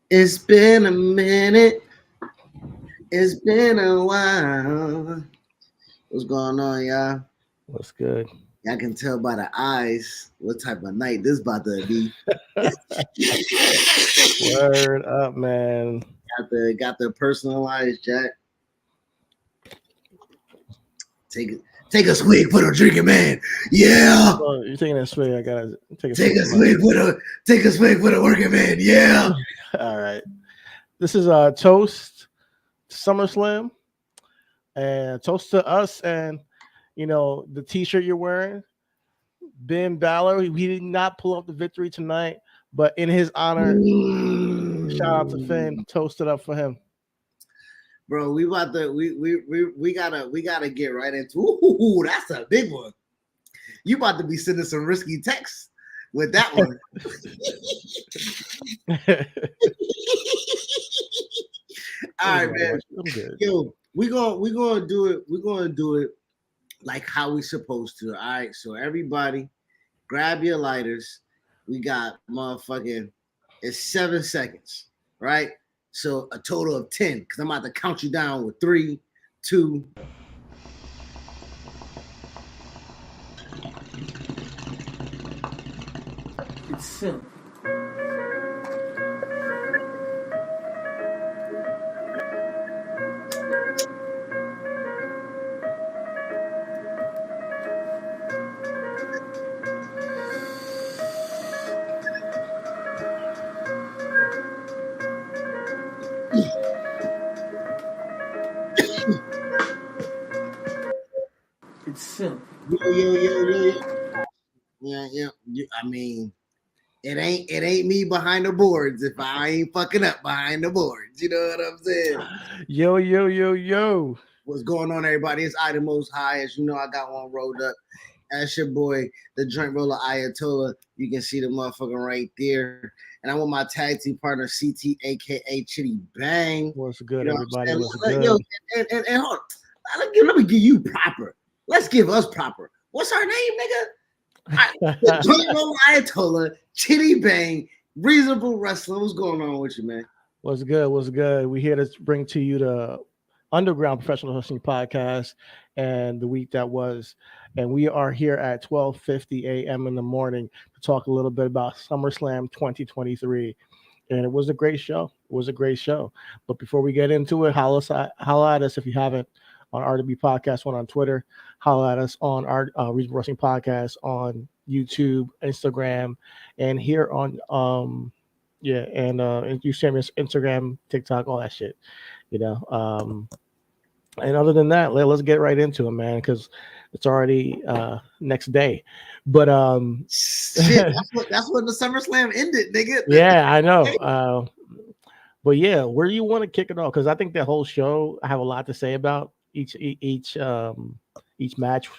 It's been a minute. It's been a while. What's going on, y'all? What's good? Y'all can tell by the eyes what type of night this about to be. Word up, man. got the personalized Jack. Take it. Take a swig for the drinking man. Yeah. Oh, you're taking a swig. I gotta take a Take swig a for my. swig for the take a swig for the working man. Yeah. All right. This is toast to SummerSlam and toast to us and the T-shirt you're wearing. Ben Balor. He did not pull off the victory tonight, but in his honor, shout out to Finn. Mm. Toast it up for him. Bro, we about to we gotta get right into. Ooh, that's a big one. You about to be sending some risky texts with that one. All right, man. I'm good. Yo, we gonna do it. We're gonna do it like how we supposed to. All right. So everybody, grab your lighters. We got motherfucking. It's 7 seconds, right? So a total of 10. Cause I'm about to count you down with 3, 2. It's simple. It's simple. Yo. Yeah. I mean, it ain't me behind the boards if I ain't fucking up behind the boards. You know what I'm saying? Yo. What's going on, everybody? It's I the Most High. As you know, I got one rolled up. That's your boy, the joint roller Ayatollah. You can see the motherfucker right there. And I'm with my tag team partner, CT, aka Chitty Bang. What's You good, know what everybody? I'm What's saying? Yo, good? and hold on. Let me give you proper. Let's give us proper. What's our name, nigga? The joint roller Ayatollah, Chitty Bang, reasonable wrestling. What's going on with you, man? What's good? What's good? We here to bring to you the Underground Professional Wrestling Podcast and the week that was. And we are here at 12:50 a.m. in the morning to talk a little bit about SummerSlam 2023. And it was a great show. It was a great show. But before we get into it, holla at us if you haven't on RWB Podcast One on Twitter. Holla at us on our Regional Wrestling Podcast on YouTube, Instagram, and here on yeah, and you send me Instagram, TikTok, all that shit. You know. And other than that, let's get right into it, man, because it's already next day. But Shit, that's what the SummerSlam ended, nigga. yeah, I know. But yeah, where do you want to kick it off? Because I think the whole show I have a lot to say about each match.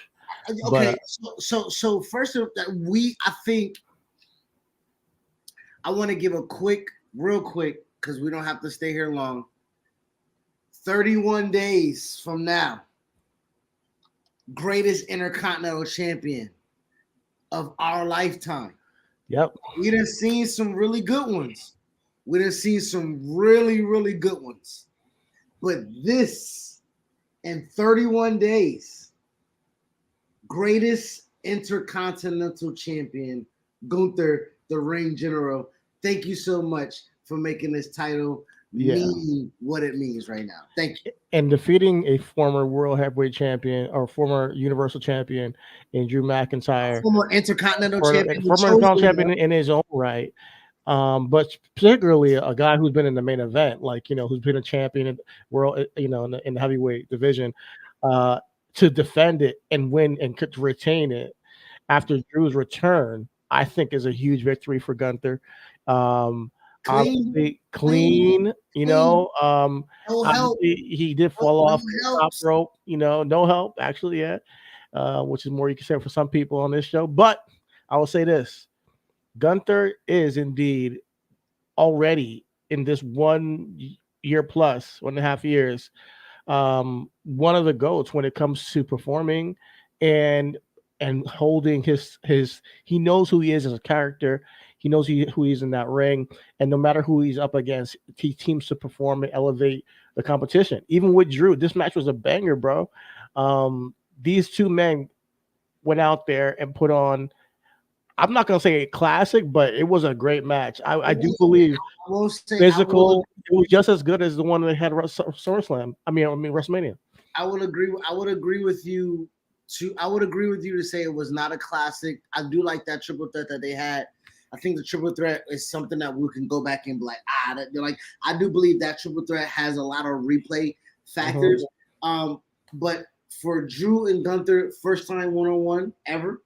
But Okay, so first of I think I want to give a real quick, because we don't have to stay here long. 31 days from now, greatest intercontinental champion of our lifetime. yep, We done seen some really good ones. We done seen some really, really good ones. But this in 31 days, greatest intercontinental champion, Gunther, the Ring General. Thank you so much for making this title yeah, mean what it means right now. Thank you. and defeating a former world heavyweight champion or former Universal champion in Drew McIntyre, Former intercontinental for champion, the former national chosen champion one. in his own right. But particularly a guy who's been in the main event, like who's been a champion in world, in the heavyweight division, uh, to defend it and win and to retain it after Drew's return, I think is a huge victory for Gunther. Um, Clean, obviously clean, clean, clean. No help. obviously he did No, fall no off the top helps. rope, no help actually, yeah, which is more you can say for some people on this show. But I will say this: Gunther is indeed already in this 1 year plus 1.5 years, one of the goats when it comes to performing and and holding his he knows who he is as a character. He knows who he is in that ring, and no matter who he's up against, he seems to perform and elevate the competition. Even with Drew, this match was a banger, bro. These two men went out there and put on. I'm not gonna say a classic, but it was a great match. I do believe I won't say physical. It was just as good as the one that had SummerSlam. I mean WrestleMania. I would agree. I would agree with you. I would agree with you to say it was not a classic. I do like that triple threat that they had. I think the triple threat is something that we can go back and be like, they're like. I do believe that triple threat has a lot of replay factors. But for Drew and Gunther, first time one-on-one ever.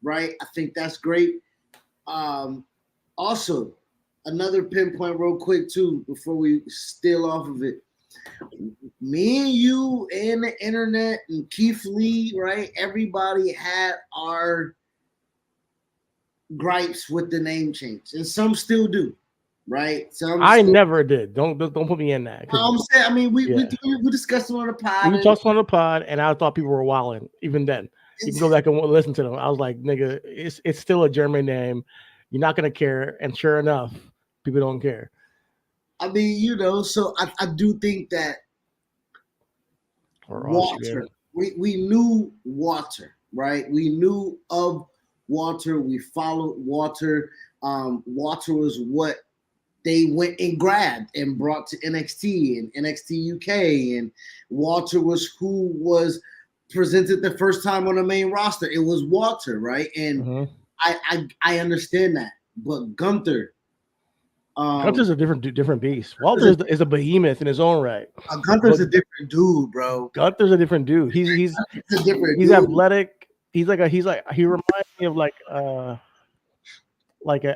Right? I think that's great. Also, another pinpoint real quick too, before we steal off of it. Me and you and the internet and Keith Lee, right? Everybody had our gripes with the name change, and some still do, right? I never did. Don't put me in that. I'm saying, I mean, we discussed it on the pod. We talked on the pod, and I thought people were wilding. Even then, you can go back and listen to them. I was like, nigga, it's still a German name. You're not gonna care, and sure enough, people don't care. I mean, so I do think that Walter, we knew Walter, right? We knew of Walter. We followed Walter. Walter was what they went and grabbed and brought to NXT and NXT UK. And Walter was who was presented the first time on the main roster. It was Walter, right? And I understand that. But Gunther. Gunther's a different beast. Walter is a behemoth in his own right. Gunther's a different dude, bro. Gunther's a different dude. He's dude. athletic. He reminds me of like an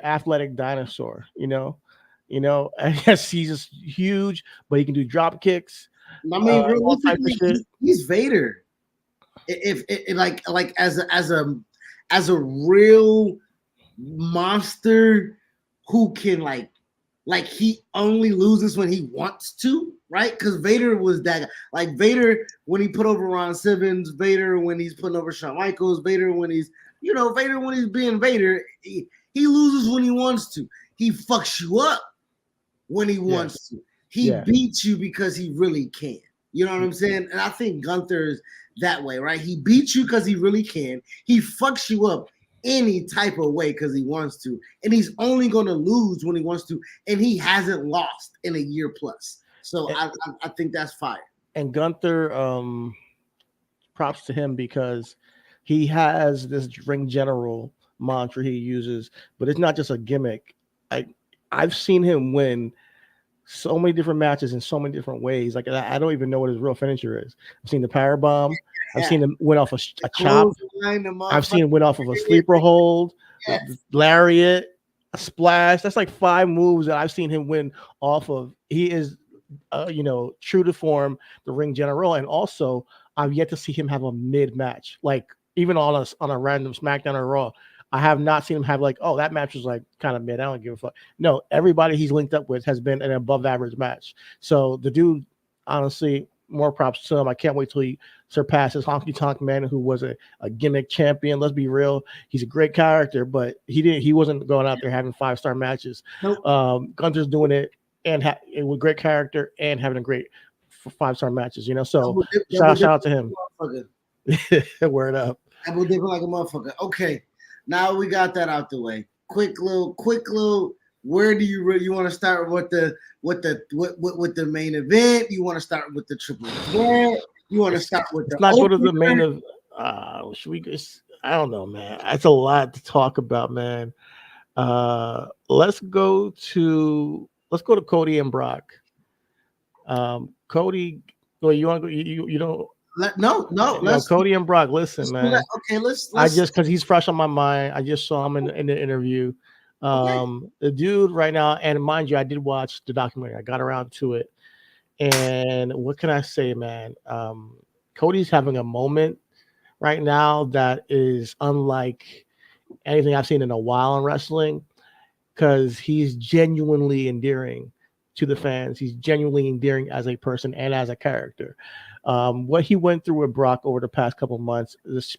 athletic dinosaur, I guess he's just huge, but he can do drop kicks. I mean, realistically, he's Vader. If as a real monster who can like he only loses when he wants to, right? Because Vader was that like Vader when he put over Ron Simmons, Vader when he's putting over Shawn Michaels, Vader when he's Vader when he's being Vader, he loses when he wants to. He fucks you up when he wants to. He beats you because he really can. You know what I'm saying? And I think Gunther is that way, right? He beats you because he really can. He fucks you up any type of way because he wants to. And he's only going to lose when he wants to. And he hasn't lost in a year plus. So I think that's fire. And Gunther, props to him because he has this ring general mantra he uses, but it's not just a gimmick. I've seen him win so many different matches in so many different ways. Like I don't even know what his real finisher is. I've seen the power bomb. I've seen him win off a chop. I've seen him win off of a sleeper hold, lariat, a splash. That's like 5 moves that I've seen him win off of. He is, true to form, the ring general, and also I've yet to see him have a mid match. Like even on a random SmackDown or Raw, I have not seen him have like, oh, that match was like kind of mid. I don't give a fuck. No, everybody he's linked up with has been an above average match. So the dude, honestly, more props to him. I can't wait till he surpasses Honky Tonk Man, who was a gimmick champion. Let's be real. He's a great character, but he wasn't going out there having 5-star matches. Nope. Gunther's doing it and with great character and having a great 5-star matches, So shout out to him. Word up. Double dipping like a motherfucker. Okay. Now we got that out the way. Quick little. Where do you want to start with the main event? You want to start with the triple threat? You want to start with the? Let's not go to the main event. Should we? I don't know, man. It's a lot to talk about, man. Let's go to Cody and Brock. Cody, well, you want to go? You don't. No. Cody and Brock. Listen, man. Okay, let's. Because he's fresh on my mind. I just saw him in the interview. The dude right now, and mind you, I did watch the documentary. I got around to it, and what can I say, man? Cody's having a moment right now that is unlike anything I've seen in a while in wrestling, because he's genuinely endearing to the fans. He's genuinely endearing as a person and as a character. What he went through with Brock over the past couple months, this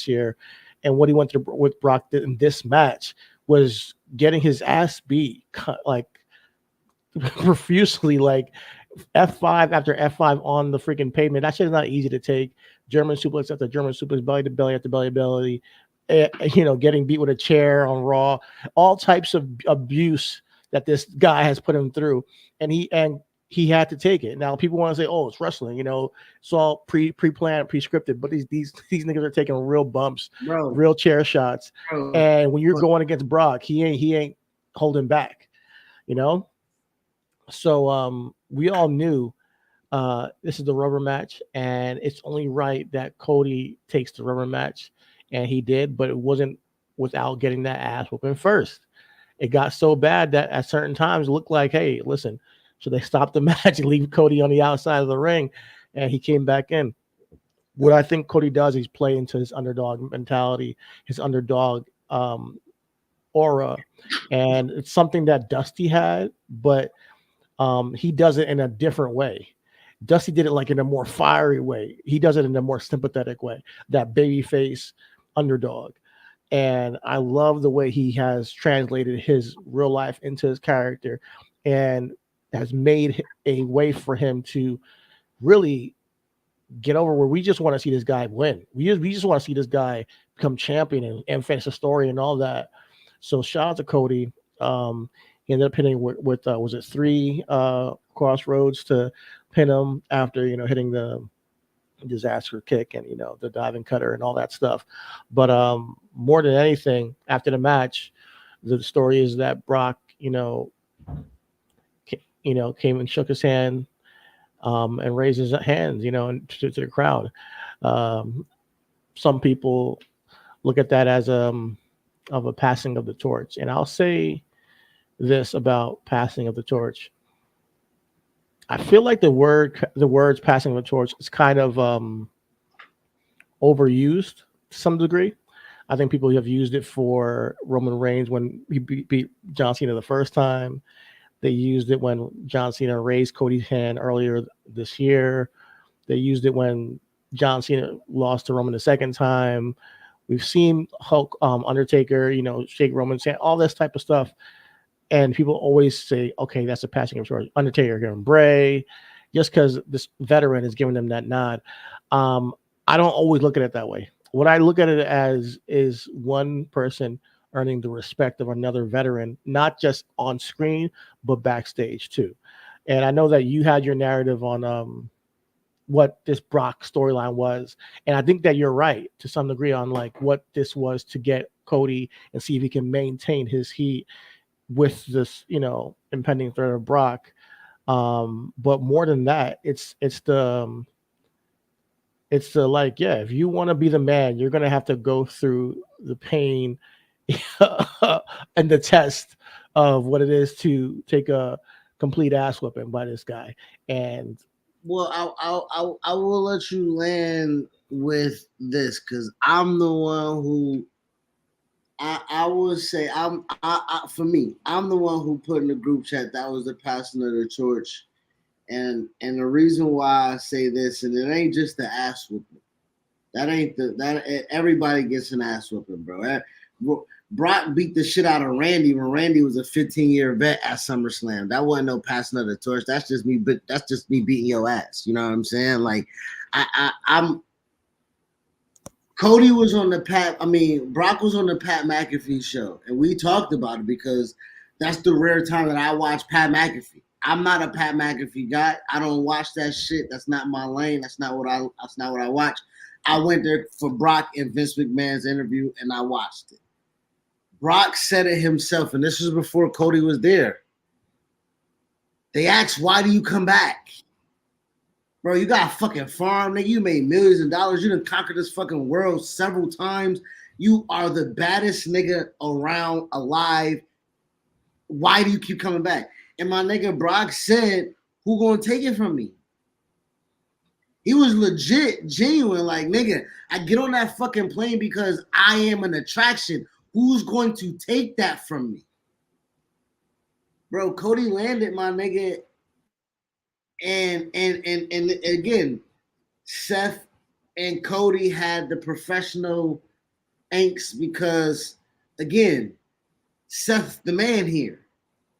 year, and what he went through with Brock in this match was getting his ass beat like profusely, like F5 after F5 on the freaking pavement. That shit is not easy to take. German suplex after German suplex, belly to belly after belly to belly. Getting beat with a chair on Raw, all types of abuse that this guy has put him through, and he had to take it. Now people want to say, "Oh, it's wrestling," it's all pre-planned, pre-scripted. But these niggas are taking real bumps, bro. real chair shots, Bro, and when you're going against Brock, he ain't holding back, you know. So we all knew this is the rubber match, and it's only right that Cody takes the rubber match, and he did, but it wasn't without getting that ass whooping first. It got so bad that at certain times it looked like, hey, listen, so they stopped the match and leave Cody on the outside of the ring, and he came back in. What I think Cody does, he's play into his underdog mentality, his underdog aura, and it's something that Dusty had, but he does it in a different way. Dusty did it like in a more fiery way. He does it in a more sympathetic way, that babyface underdog. And I love the way he has translated his real life into his character and has made a way for him to really get over where we just want to see this guy win. We just want to see this guy become champion and finish the story and all that. So shout out to Cody. He ended up hitting with was it 3 crossroads to pin him after hitting the disaster kick and the diving cutter and all that stuff. But more than anything, after the match, the story is that Brock came and shook his hand and raised his hands and to the crowd. Some people look at that as of a passing of the torch, and I'll say this about passing of the torch. I feel like the words passing of the torch is kind of overused to some degree. I think people have used it for Roman Reigns when he beat John Cena the first time. They used it when John Cena raised Cody's hand earlier this year. They used it when John Cena lost to Roman the second time. We've seen Hulk, Undertaker, shake Roman's hand, all this type of stuff. And people always say, okay, that's a passing of torch. Undertaker giving Bray, just because this veteran is giving them that nod. I don't always look at it that way. What I look at it as is one person earning the respect of another veteran, not just on screen, but backstage too. And I know that you had your narrative on what this Brock storyline was. And I think that you're right to some degree on like what this was to get Cody and see if he can maintain his heat with this, impending threat of Brock. But more than that, it's the like, yeah, if you want to be the man, you're gonna have to go through the pain and the test of what it is to take a complete ass whipping by this guy. And well, I will let you land with this because I'm the one who I would say for me, I'm the one who put in the group chat that was the passing of the torch. And the reason why I say this, and it ain't just the ass whooping. That ain't everybody gets an ass whooping, bro. Brock beat the shit out of Randy when Randy was a 15-year vet at SummerSlam. That wasn't no passing of the torch. That's just me beating your ass. You know what I'm saying? Like I'm Cody was on Brock was on the Pat McAfee show, and we talked about it because that's the rare time that I watch Pat McAfee. I'm not a Pat McAfee guy. I don't watch that shit. That's not my lane. That's not what I watch. I went there for Brock and Vince McMahon's interview, and I watched it. Brock said it himself, and this was before Cody was there. They asked, "Why do you come back?" Bro, you got a fucking farm, nigga. You made millions of dollars. You done conquered this fucking world several times. You are the baddest nigga around alive. Why do you keep coming back? And my nigga Brock said, who gonna take it from me? He was legit, genuine. Like, nigga, I get on that fucking plane because I am an attraction. Who's going to take that from me? Bro, Cody landed, my nigga. and again, Seth and Cody had the professional angst because again, Seth's the man here,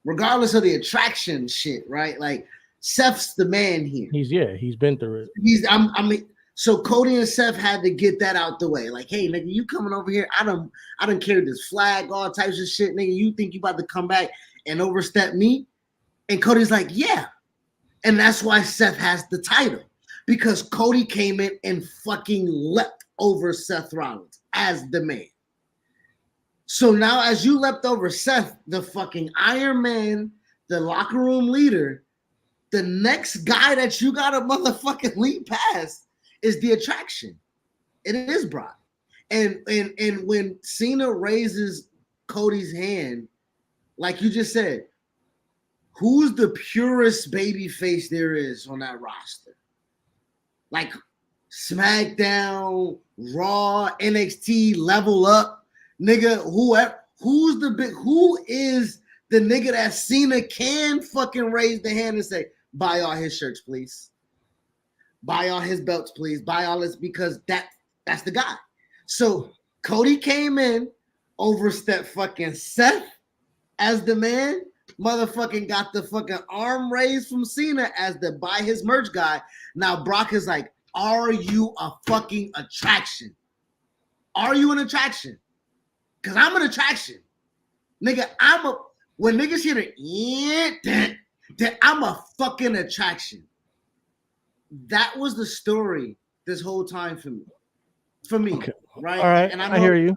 regardless of the attraction shit, right? Like Seth's the man here. He's been through it. I mean, so Cody and Seth had to get that out the way. Like, hey, nigga, you coming over here? I done carried this flag, all types of shit, nigga. You think you about to come back and overstep me? And Cody's like, yeah. And that's why Seth has the title. Because Cody came in and fucking leapt over Seth Rollins as the man. So now as you leapt over Seth, the fucking Iron Man, the locker room leader, the next guy that you gotta motherfucking lead past is the attraction. It is Brock. And when Cena raises Cody's hand, like you just said, who's the purest baby face there is on that roster? Like SmackDown, Raw, NXT, Level Up, nigga, who is the nigga that Cena can fucking raise the hand and say, buy all his shirts, please. Buy all his belts, please. Buy all this, because that's the guy. So Cody came in, overstepped fucking Seth as the man, motherfucking got the fucking arm raised from Cena as the buy his merch guy. Now Brock is like, are you a fucking attraction? Are you an attraction? Because I'm an attraction. Nigga, when niggas hear the I'm a fucking attraction. That was the story this whole time for me. Okay. Right? All right, and I hear you.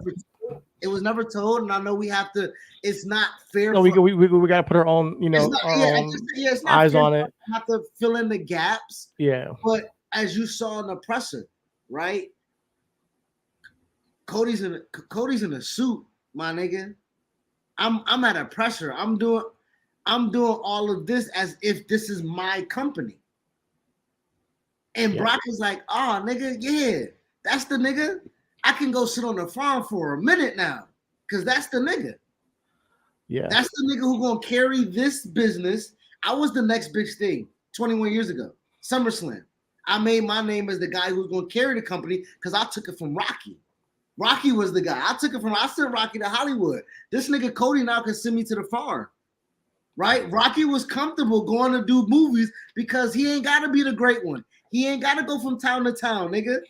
It was never told, and I know we have to. It's not fair. No, we got to put our own, it's not eyes on it. We have to fill in the gaps. Yeah. But as you saw in the presser, right? Cody's in a suit, my nigga. I'm at a presser. I'm doing all of this as if this is my company. And Brock is like, oh, nigga, yeah, that's the nigga. I can go sit on the farm for a minute now, because that's the nigga. Yeah. That's the nigga who's going to carry this business. I was the next big thing 21 years ago, SummerSlam. I made my name as the guy who's going to carry the company because I took it from Rocky. Rocky was the guy. I sent Rocky to Hollywood. This nigga Cody now can send me to the farm. Right? Rocky was comfortable going to do movies because he ain't got to be the great one. He ain't got to go from town to town, nigga.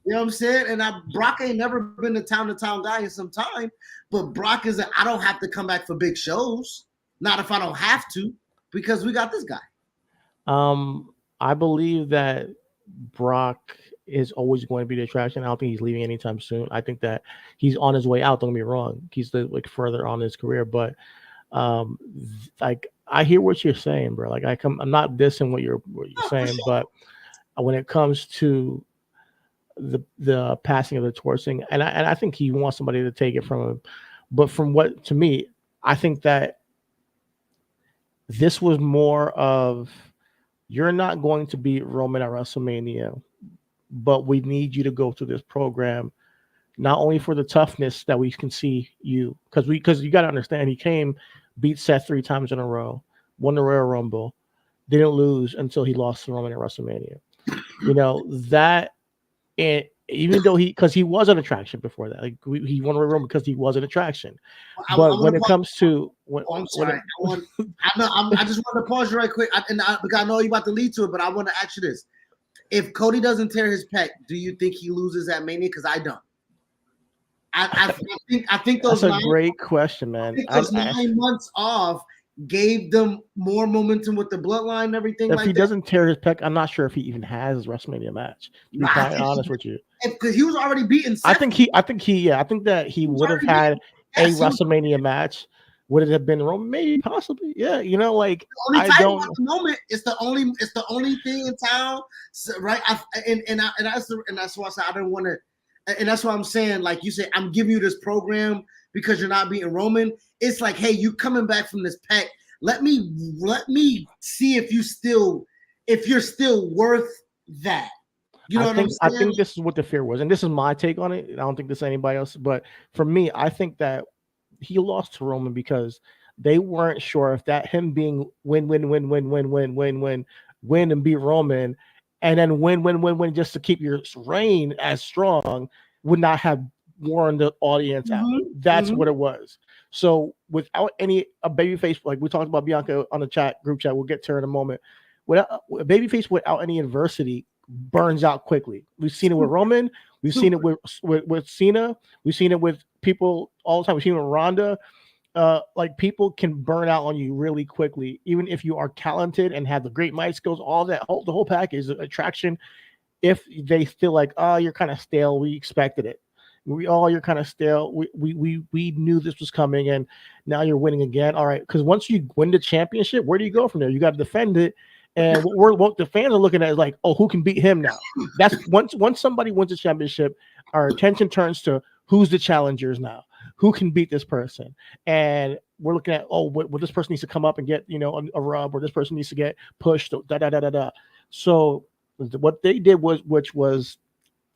You know what I'm saying? And Brock ain't never been a town-to-town guy in some time, but Brock I don't have to come back for big shows. Not if I don't have to, because we got this guy. I believe that Brock is always going to be the attraction. I don't think he's leaving anytime soon. I think that he's on his way out. Don't get me wrong. He's further on in his career, but like I hear what you're saying, bro. Like I'm not dissing what you're saying, sure. But when it comes to the passing of the torch thing, and I think he wants somebody to take it from him, but to me, I think that this was more of, you're not going to beat Roman at WrestleMania, but we need you to go through this program, not only for the toughness that we can see you, because you got to understand, he came, beat Seth 3 times in a row, won the Royal Rumble, didn't lose until he lost to Roman at WrestleMania. You know that. And even though because he was an attraction before that, like he won a Rumble because he was an attraction. But when it comes to, I'm sorry, I just want to pause you right quick, because I know you're about to lead to it, but I want to ask you this: if Cody doesn't tear his pec, do you think he loses at Mania? Because I don't. I think those. That's a great question, man. Those 9 months off gave them more momentum with the bloodline and everything. If he doesn't tear his pec, I'm not sure if he even has a WrestleMania match. To be quite honest with you, because he was already beaten. I think that he would have had a WrestleMania match. Would it have been Roman? Maybe, possibly. Yeah, like I don't. At the moment, it's the only thing in town, right? And that's why I said I don't want to. And that's why I'm saying, like you said, I'm giving you this program because you're not beating Roman. It's like, hey, you coming back from this pack. Let me see if you're still worth that. You know what I'm saying? I think this is what the fear was, and this is my take on it. I don't think this is anybody else, but for me, I think that he lost to Roman because they weren't sure if that him being win win and beat Roman, and then win just to keep your reign as strong would not have worn the audience out. That's what it was. So without any a babyface, like we talked about Bianca on the chat group chat, we'll get to her in a moment. Without a babyface without any adversity burns out quickly. We've seen it with Roman. We've seen it with Cena. We've seen it with people all the time. We've seen it with Ronda. Like people can burn out on you really quickly, even if you are talented and have the great mic skills, all that, the whole package, the attraction. If they feel like, oh, you're kind of stale, we expected it. You're kind of stale. We knew this was coming, and now you're winning again. All right, because once you win the championship, where do you go from there? You got to defend it. And what the fans are looking at is like, oh, who can beat him now? That's once somebody wins the championship, our attention turns to who's the challengers now. Who can beat this person? And we're looking at, oh, what this person needs to come up and get, a rub, or this person needs to get pushed. So what they did which was,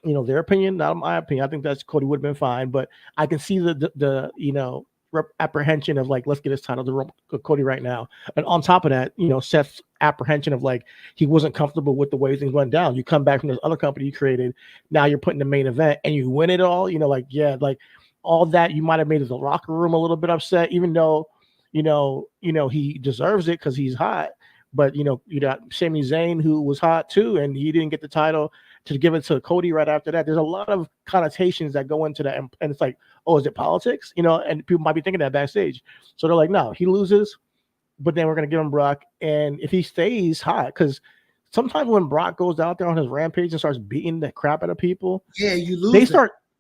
their opinion, not my opinion. I think that's Cody would have been fine, but I can see the apprehension of like, let's get his title to Cody right now. And on top of that, Seth's apprehension of like, he wasn't comfortable with the way things went down. You come back from this other company you created, now you're putting the main event and you win it all, all that you might have made the locker room a little bit upset, even though, he deserves it because he's hot. But you got Sami Zayn, who was hot too, and he didn't get the title to give it to Cody right after that. There's a lot of connotations that go into that, and it's like, oh, is it politics? And people might be thinking that backstage. So they're like, no, he loses, but then we're gonna give him Brock, and if he stays hot, because sometimes when Brock goes out there on his rampage and starts beating the crap out of people, yeah, you lose.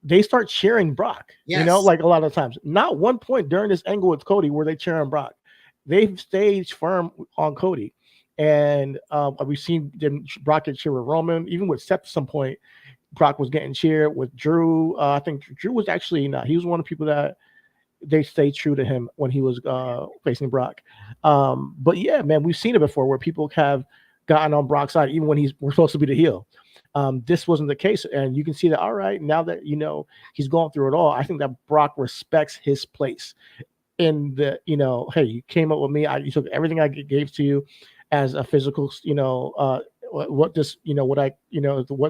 They start cheering Brock. Yes. Like a lot of times. Not one point during this angle with Cody were they cheering Brock. They've stayed firm on Cody. And we've seen them Brock get cheered with Roman, even with Seth at some point. Brock was getting cheered with Drew. I think Drew was actually not. He was one of the people that they stayed true to him when he was facing Brock. But yeah, man, we've seen it before where people have gotten on Brock's side, even when we're supposed to be the heel. This wasn't the case, and you can see that. All right, now that he's going through it all, I think that Brock respects his place in the hey, you came up with me, you took everything I gave to you as a physical, what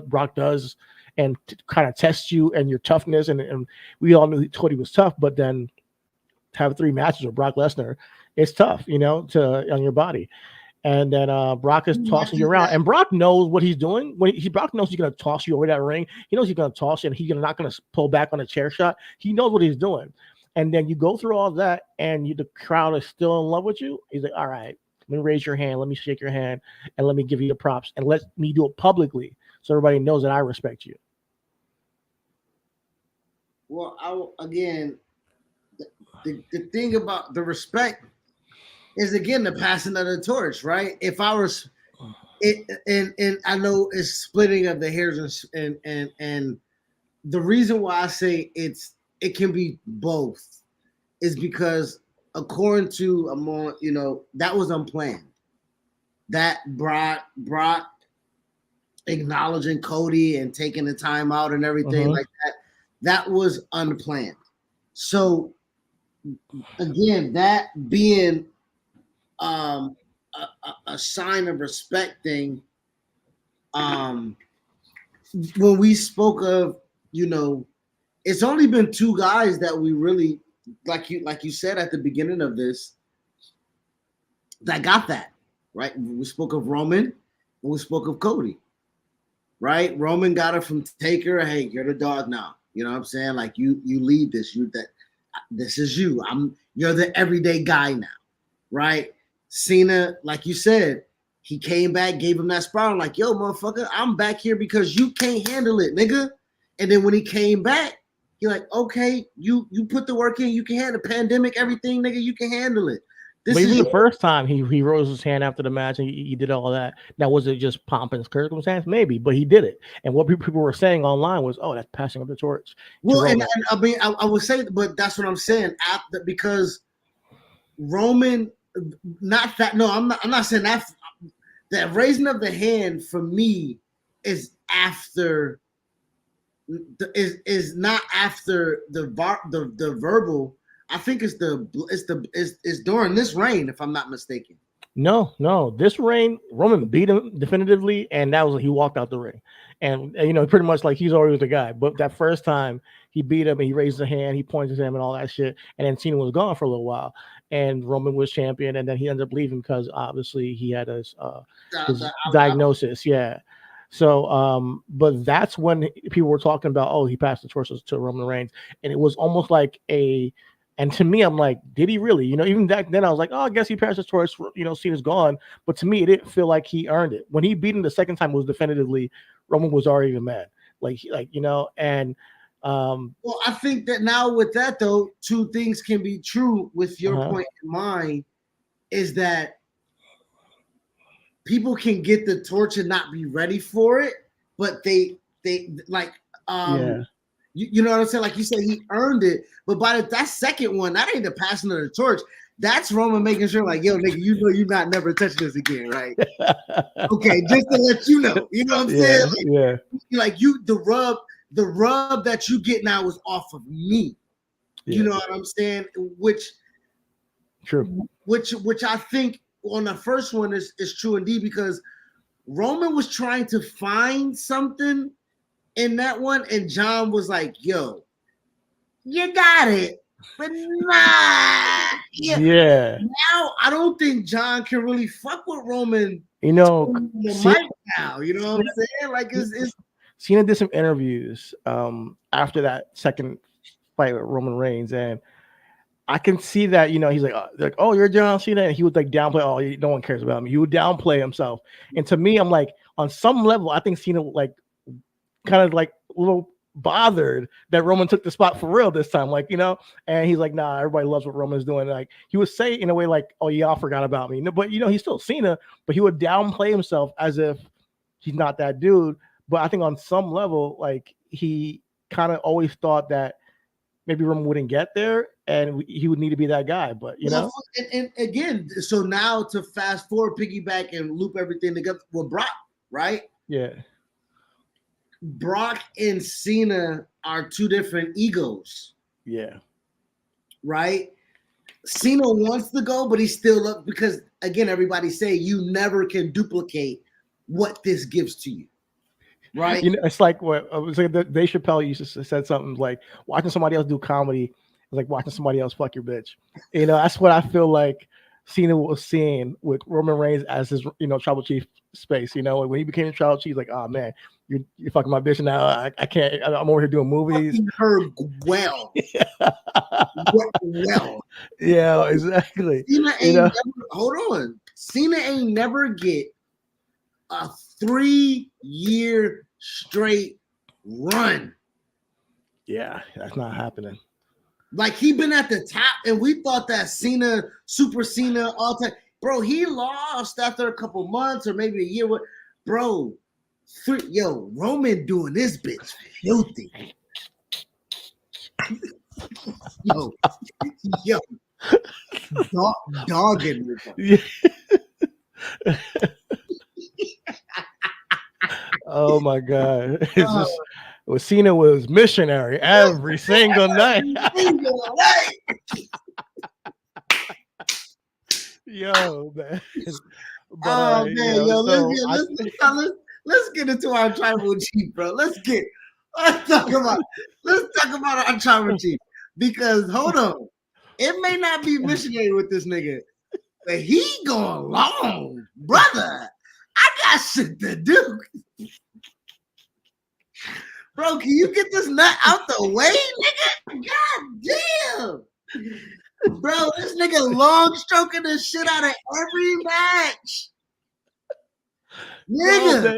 Brock does, and kind of test you and your toughness, and we all knew Cody was tough, but then have 3 matches with Brock Lesnar, it's tough, on your body. And then Brock is tossing you around, and Brock knows what he's doing. Brock knows he's going to toss you over that ring. He knows he's going to toss you, and he's not going to pull back on a chair shot. He knows what he's doing. And then you go through all that, and the crowd is still in love with you. He's like, all right, let me raise your hand. Let me shake your hand, and let me give you the props, and let me do it publicly so everybody knows that I respect you. Well, the thing about the respect is, again, the passing of the torch, right? If I was and I know it's splitting of the hairs, and the reason why I say it can be both is because according to Amon, that was unplanned. That Brock acknowledging Cody and taking the time out and everything like that was unplanned. So again, that being a sign of respecting, when we spoke of, it's only been 2 guys that we really, like you said at the beginning of this, that got that, right? We spoke of Roman and we spoke of Cody, right? Roman got it from Taker. Hey, you're the dog now. You know what I'm saying? Like you lead this. This is you. You're the everyday guy now, right? Cena, like you said, he came back, gave him that spiral, like, yo, motherfucker, I'm back here because you can't handle it, nigga. And then when he came back, you're like, okay, you put the work in, you can handle the pandemic, everything, nigga, you can handle it. But even the first time he rose his hand after the match and he did all that. Now, was it just pomp and circumstance? Maybe, but he did it. And what people were saying online was, oh, that's passing up the torch. Well, and I mean, I would say, but that's what I'm saying. Because Roman, not that. No, I'm not saying that. That raising of the hand for me is after. Is not after the verbal. I think it's during this reign, if I'm not mistaken. No. This reign, Roman beat him definitively, and that was he walked out the ring, and pretty much like he's always the guy. But that first time he beat him, and he raised a hand, he pointed at him, and all that shit, and then Cena was gone for a little while, and Roman was champion, and then he ended up leaving because obviously he had his diagnosis, yeah. So, but that's when people were talking about, oh, he passed the torch to Roman Reigns, and it was almost like a. And to me, I'm like, did he really? Even back then, I was like, oh, I guess he passed his torch. Cena's gone. But to me, it didn't feel like he earned it. When he beat him the second time, it was definitively Roman was already the man. And well, I think that now with that though, two things can be true with your point in mind is that people can get the torch and not be ready for it, but they like yeah. You know what I'm saying? Like you said, he earned it. But by that second one, that ain't the passing of the torch. That's Roman making sure, like, yo, nigga, you're not never touching this again, right? Okay, just to let you know. You know what I'm saying? Like the rub that you get now is off of me. Yeah. You know what I'm saying? Which I think on the first one is true indeed, because Roman was trying to find something in that one, and John was like, yo, you got it, but nah. Yeah. Now I don't think John can really fuck with Roman. Now, you know what I'm saying? Like it's Cena did some interviews after that second fight with Roman Reigns, and I can see that, he's like, oh, you're John Cena, and he would like downplay, oh, no one cares about me. He would downplay himself, and to me, I'm like, on some level, I think Cena like kind of like a little bothered that Roman took the spot for real this time, and he's like, nah, everybody loves what Roman's doing. Like he would say in a way like, oh, y'all forgot about me. No, but he's still Cena, but he would downplay himself as if he's not that dude. But I think on some level, like he kind of always thought that maybe Roman wouldn't get there and he would need to be that guy. But and again, so now to fast forward, piggyback and loop everything together with Brock, right? Yeah. Brock and Cena are two different egos. Yeah. Right? Cena wants to go, but he's still up because, again, everybody say you never can duplicate what this gives to you. Right? It's like what Dave Chappelle used to said something like watching somebody else do comedy is like watching somebody else fuck your bitch. That's what I feel like Cena was seeing with Roman Reigns as his, tribal chief space. When he became tribal chief, like, oh man, you're fucking my bitch now. I can't. I'm over here doing movies. Her well. Well. Yeah, exactly. Cena ain't never, hold on. Cena ain't never get a 3-year straight run. Yeah, that's not happening. Like he been at the top, and we thought that Cena, Super Cena, all time. Bro, he lost after a couple months or maybe a year. Bro, Roman doing this bitch filthy. Dogging. Oh my God. Cena was missionary every single night. Yo, man. But, let's get into our tribal chief, bro. Let's talk about our tribal chief, because hold on, it may not be missionary with this nigga, but he going long, brother. I got shit to do. Bro, can you get this nut out the way, nigga? God damn. Bro, this nigga long stroking the shit out of every match. Nigga. Bro,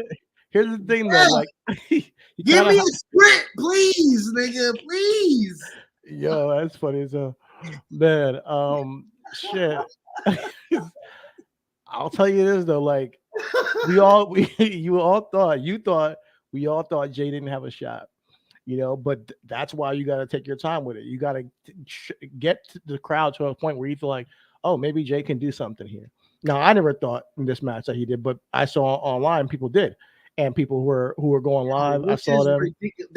here's the thing, though. Like, give me a script, please, nigga. Please. Yo, that's funny as hell. Man, shit. I'll tell you this, though. Like, we all thought Jay didn't have a shot, but that's why you got to take your time with it. You got to get the crowd to a point where you feel like, oh, maybe Jay can do something here. Now, I never thought in this match that he did, but I saw online people did, and people who were going live. I saw them. Ridiculous.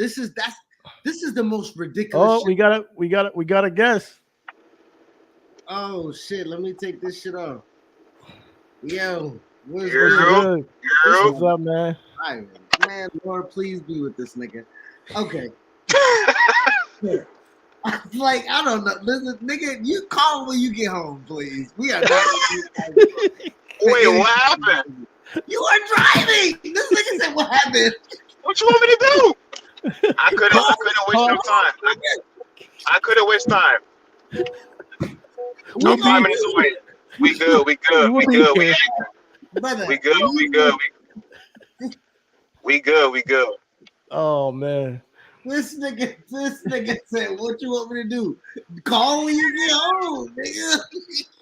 This is the most ridiculous. Oh, shit. we got a guess. Oh shit! Let me take this shit off. Yo, what's Good. Girl. What's up, man? Right, man, Lord, please be with this nigga. Okay. Like, I don't know. Listen, nigga, you call when you get home, please. We are not. Wait, what happened? You are driving. This nigga said, "What happened?" What you want me to do? I couldn't waste no time. I couldn't waste time. I'm 5 minutes away. We good. We good. We good. Brother, We good. We good. We good. We good. Oh man. This nigga said, "What you want me to do? Call when you get home, nigga."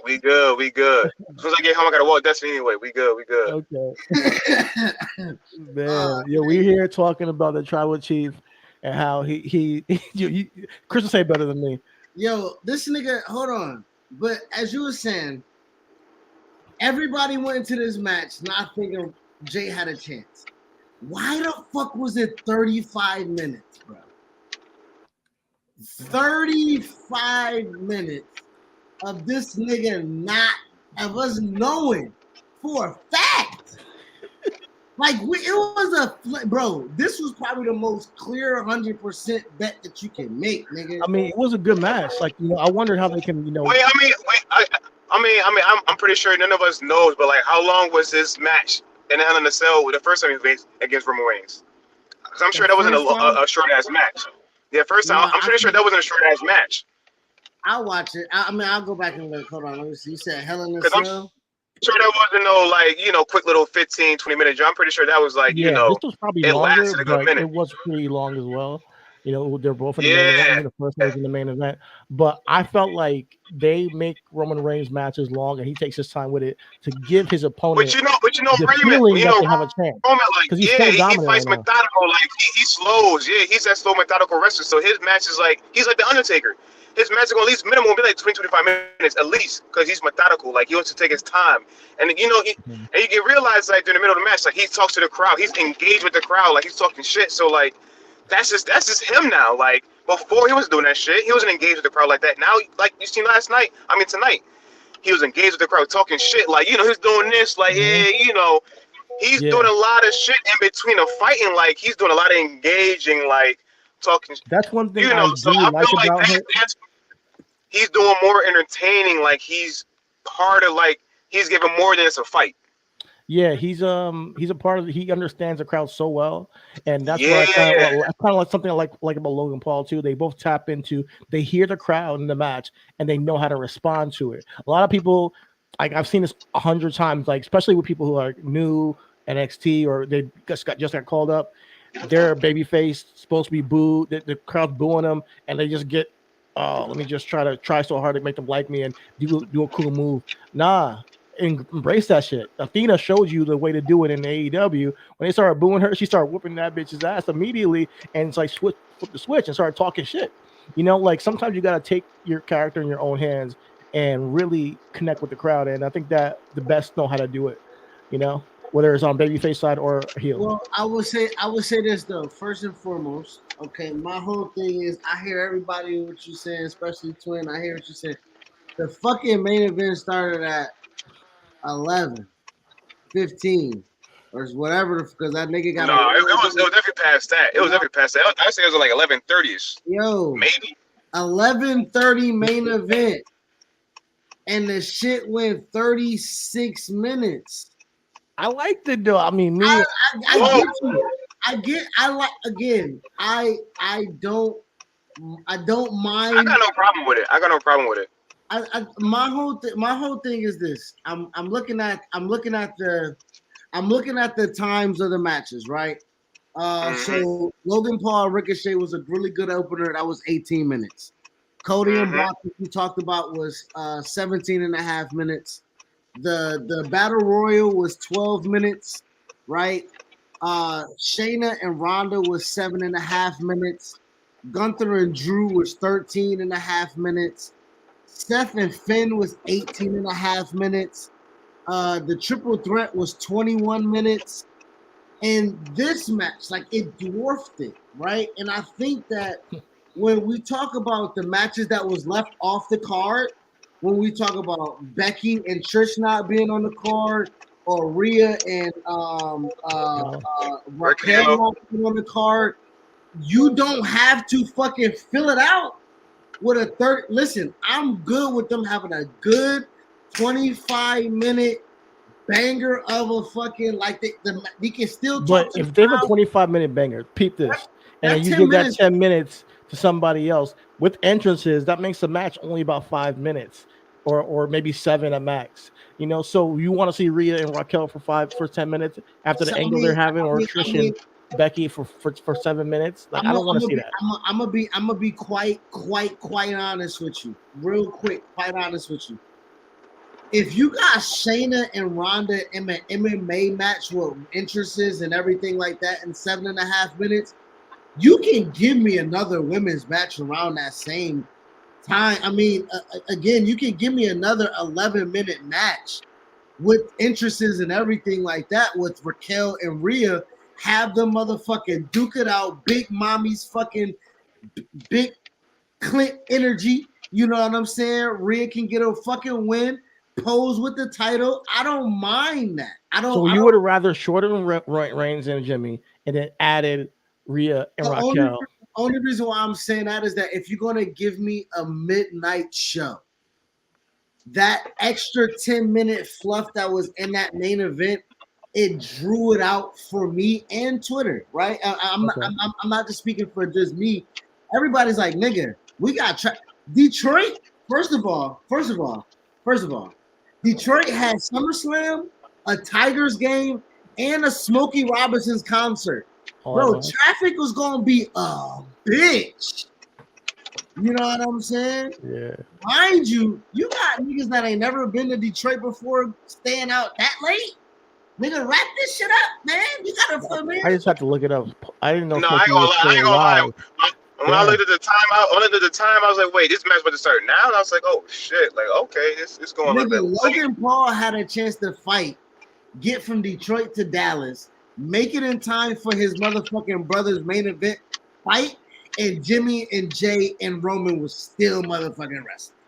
We good. We good. As soon as I get home, I gotta walk Destiny anyway. We good. We good. Okay. Man, we here talking about the tribal chief and how he Chris will say it better than me. Yo, this nigga, hold on. But as you were saying, everybody went into this match not thinking Jay had a chance. Why the fuck was it 35 minutes, bro? 35 minutes of this nigga not of us knowing for a fact. Like it was bro. This was probably the most clear 100% bet that you can make, nigga. I mean, it was a good match. Like I wondered how they can, Wait. I'm pretty sure none of us knows, but like, how long was this match in Hell in a Cell the first time he faced against Roman Reigns? Because I'm sure that wasn't a short ass match. Yeah, first time. I'm pretty sure that wasn't a short ass match. I'll watch it. I'll go back and look. Hold on, let me see. You said Hell in a Cell? Sure that wasn't no quick little 15, 20 minute jump. I'm pretty sure that was like, this was probably it longer, lasted a good minute. It was pretty long as well. They're both in the main event. The first one was in the main event. But I felt like they make Roman Reigns matches long and he takes his time with it to give his opponent the feeling that they have a chance. Because he's so dominant he fights right methodical, like he slows. Yeah, he's that slow methodical wrestler. So his match is like, he's like the Undertaker. His match is going to at least minimum be like 20, 25 minutes at least, because he's methodical. Like, he wants to take his time. And and you can realize, like, during the middle of the match, like, he talks to the crowd. He's engaged with the crowd. Like, he's talking shit. So, like, that's just him now. Like, before he was doing that shit, he wasn't engaged with the crowd like that. Now, like you seen tonight, he was engaged with the crowd, talking shit. Like, he's doing this. Like, he's doing a lot of shit in between the fighting. Like, he's doing a lot of engaging, like, talking. That's one thing I do so I like feel about him. He's doing more entertaining. Like, he's part of, like, he's giving more than it's a fight. Yeah, he's a part of. He understands the crowd so well, and that's what I kind of like something I like about Logan Paul too. They both tap into. They hear the crowd in the match, and they know how to respond to it. A lot of people, like I've seen this 100 times, like especially with people who are new NXT or they just got called up. They're babyface, supposed to be booed. The crowd's booing them, and they just get. Let me just try so hard to make them like me and do a cool move. Nah. Embrace that shit. Athena showed you the way to do it in AEW. When they started booing her, she started whooping that bitch's ass immediately, and it's like flip the switch and started talking shit. Like sometimes you gotta take your character in your own hands and really connect with the crowd. And I think that the best know how to do it. Whether it's on babyface side or heel. Well, I would say this though. First and foremost, okay, my whole thing is I hear everybody what you're saying, especially Twin. I hear what you're saying. The fucking main event started at 11, 15, or whatever, because that nigga got. No, it was definitely past that. It was definitely past that. I say it was like 11:30ish. Yo, maybe 11:30 main event, and the shit went 36 minutes. I liked it though. I mean, me. I get you. I like again. I don't mind. I got no problem with it. My whole thing is this. I'm looking at the times of the matches, right? So Logan Paul Ricochet was a really good opener. That was 18 minutes. Cody and Brock, we talked about, was 17 and a half minutes. The Battle Royal was 12 minutes, right? Shayna and Ronda was 7.5 minutes. Gunther and Drew was 13 and a half minutes. Seth and Finn was 18 and a half minutes. The triple threat was 21 minutes. And this match, like, it dwarfed it, right? And I think that when we talk about the matches that was left off the card, when we talk about Becky and Trish not being on the card, or Rhea and Raquel not being on the card. You don't have to fucking fill it out with a third. Listen, I'm good with them having a good 25-minute banger of a fucking like they can still talk. But if they have a 25-minute banger, peep this, and then you give that 10 minutes to somebody else with entrances, that makes the match only about 5 minutes, or maybe 7 at max. You know, so you want to see Rhea and Raquel for 10 minutes after the angle they're having, or Trish and Becky for 7 minutes. Like, I don't want to see that. I'm gonna be quite honest with you, real quick. Quite honest with you. If you got Shayna and Ronda in an MMA match with entrances and everything like that in 7.5 minutes, you can give me another women's match around that same time. I mean, again, you can give me another 11-minute match with entrances and everything like that with Raquel and Rhea. Have them motherfucking duke it out, big mommy's fucking big Clint energy. You know what I'm saying? Rhea can get a fucking win, pose with the title. I don't mind that. So you would have rather shortened Reigns and Jimmy and then added Rhea and Raquel. Only reason why I'm saying that is that if you're going to give me a midnight show, that extra 10-minute fluff that was in that main event, it drew it out for me and Twitter, right? I'm not just speaking for just me. Everybody's like, nigga, we got Detroit. First of all, Detroit had SummerSlam, a Tigers game, and a Smokey Robinson's concert. Bro, traffic was gonna be a bitch. You know what I'm saying? Yeah. Mind you, you got niggas that ain't never been to Detroit before staying out that late. Nigga, wrap this shit up, man. You gotta film it. I just have to look it up. I didn't know. No, I ain't gonna lie. When I looked at the time, I was like, wait, this match about to start now? And I was like, oh shit, like okay, it's going on. Logan Paul had a chance to fight, get from Detroit to Dallas, make it in time for his motherfucking brother's main event fight, and Jimmy and Jay and Roman was still motherfucking wrestling.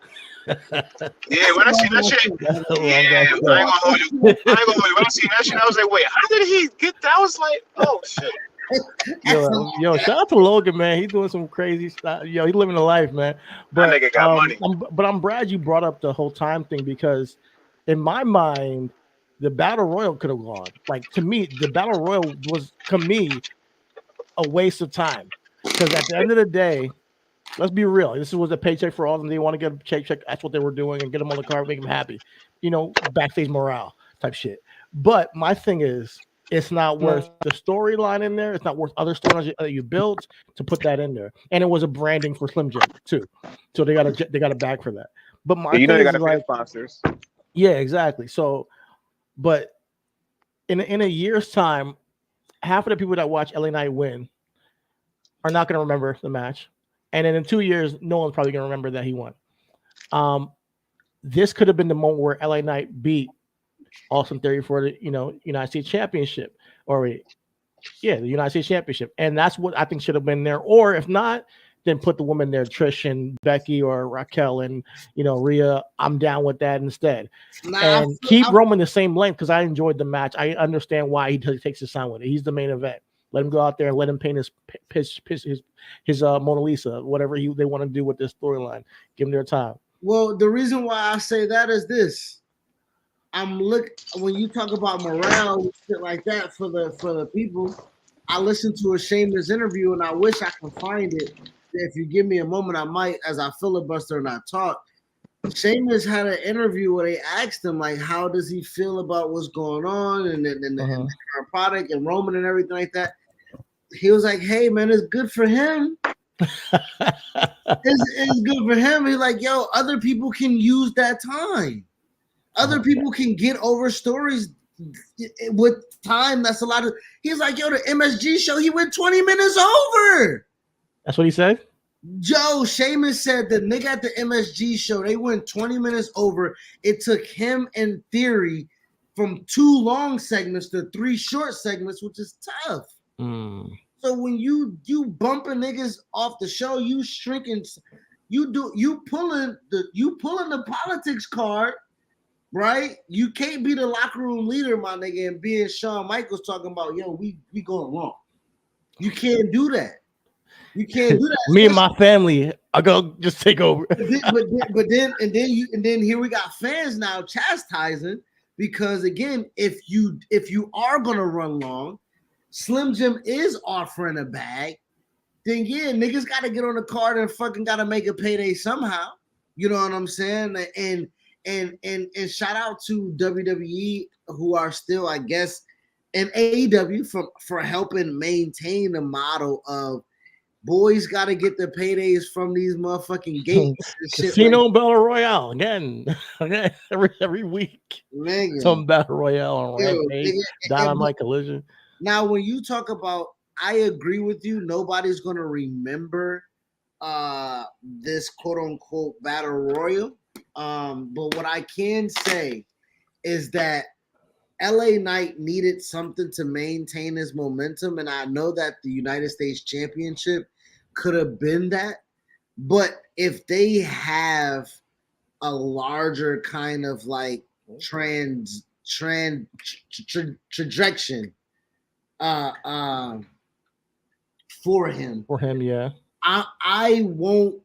Yeah, when I seen that shit, I ain't gonna hold you. When I seen that shit, I was like, wait, how did he get that? I was like, oh shit. Yo, shout out to Logan, man. He's doing some crazy stuff. Yo, he's living a life, man. But that nigga got money. I'm glad you brought up the whole time thing, because in my mind, the Battle Royal could have gone. Like, to me, the Battle Royal was, to me, a waste of time. Because at the end of the day, let's be real. This was a paycheck for all of them. They want to get a paycheck. That's what they were doing, and get them on the card, make them happy. You know, backstage morale type shit. But my thing is, it's not worth the storyline in there. It's not worth other storylines that you built to put that in there. And it was a branding for Slim Jim too, so they got a bag for that. But my thing they got is, to pay sponsors. Yeah, exactly. So, but in a year's time, half of the people that watch LA Knight win are not going to remember the match, and then in 2 years, no one's probably going to remember that he won. This could have been the moment where LA Knight beat Austin Theory for the United States Championship, the United States Championship, and that's what I think should have been there. Or if not, then put the woman there, Trish and Becky or Raquel and Rhea. I'm down with that instead, and keep Roman the same length, because I enjoyed the match. I understand why he takes his time with it. He's the main event. Let him go out there and let him paint his Mona Lisa, whatever they want to do with this storyline. Give them their time. Well, the reason why I say that is this. When you talk about morale and shit like that for the people, I listened to a Sheamus interview, and I wish I could find it. If you give me a moment, I might, as I filibuster and I talk. Sheamus had an interview where they asked him, like, how does he feel about what's going on and the current product and Roman and everything like that. He was like, hey, man, it's good for him. It's good for him. He's like, yo, other people can use that time. Other people can get over stories with time. That's a lot of. He's like, yo, the MSG show, he went 20 minutes over. That's what he said? Joe Sheamus said the nigga at the MSG show, they went 20 minutes over. It took him and Theory from 2 long segments to 3 short segments, which is tough. So when you bumping niggas off the show, you shrinking. you pulling the politics card, right? You can't be the locker room leader, my nigga, and being Shawn Michaels talking about, yo, we going wrong. You can't do that. You can't do that. Me and my family are gonna just take over. but then here we got fans now chastising because again, if you are gonna run long, Slim Jim is offering a bag, then yeah, niggas gotta get on the card and fucking gotta make a payday somehow. You know what I'm saying? And shout out to WWE who are still, I guess, and AEW for helping maintain the model of boys got to get the paydays from these motherfucking gates. Casino like Battle Royale again. Okay, every week. Nigga. Some Battle Royale on Rampage, Dynamite Collision. Now, when you talk about, I agree with you. Nobody's gonna remember this quote unquote Battle Royal. But what I can say is that LA Knight needed something to maintain his momentum, and I know that the United States Championship could have been that. But if they have a larger kind of like trajectory for him, yeah, I won't,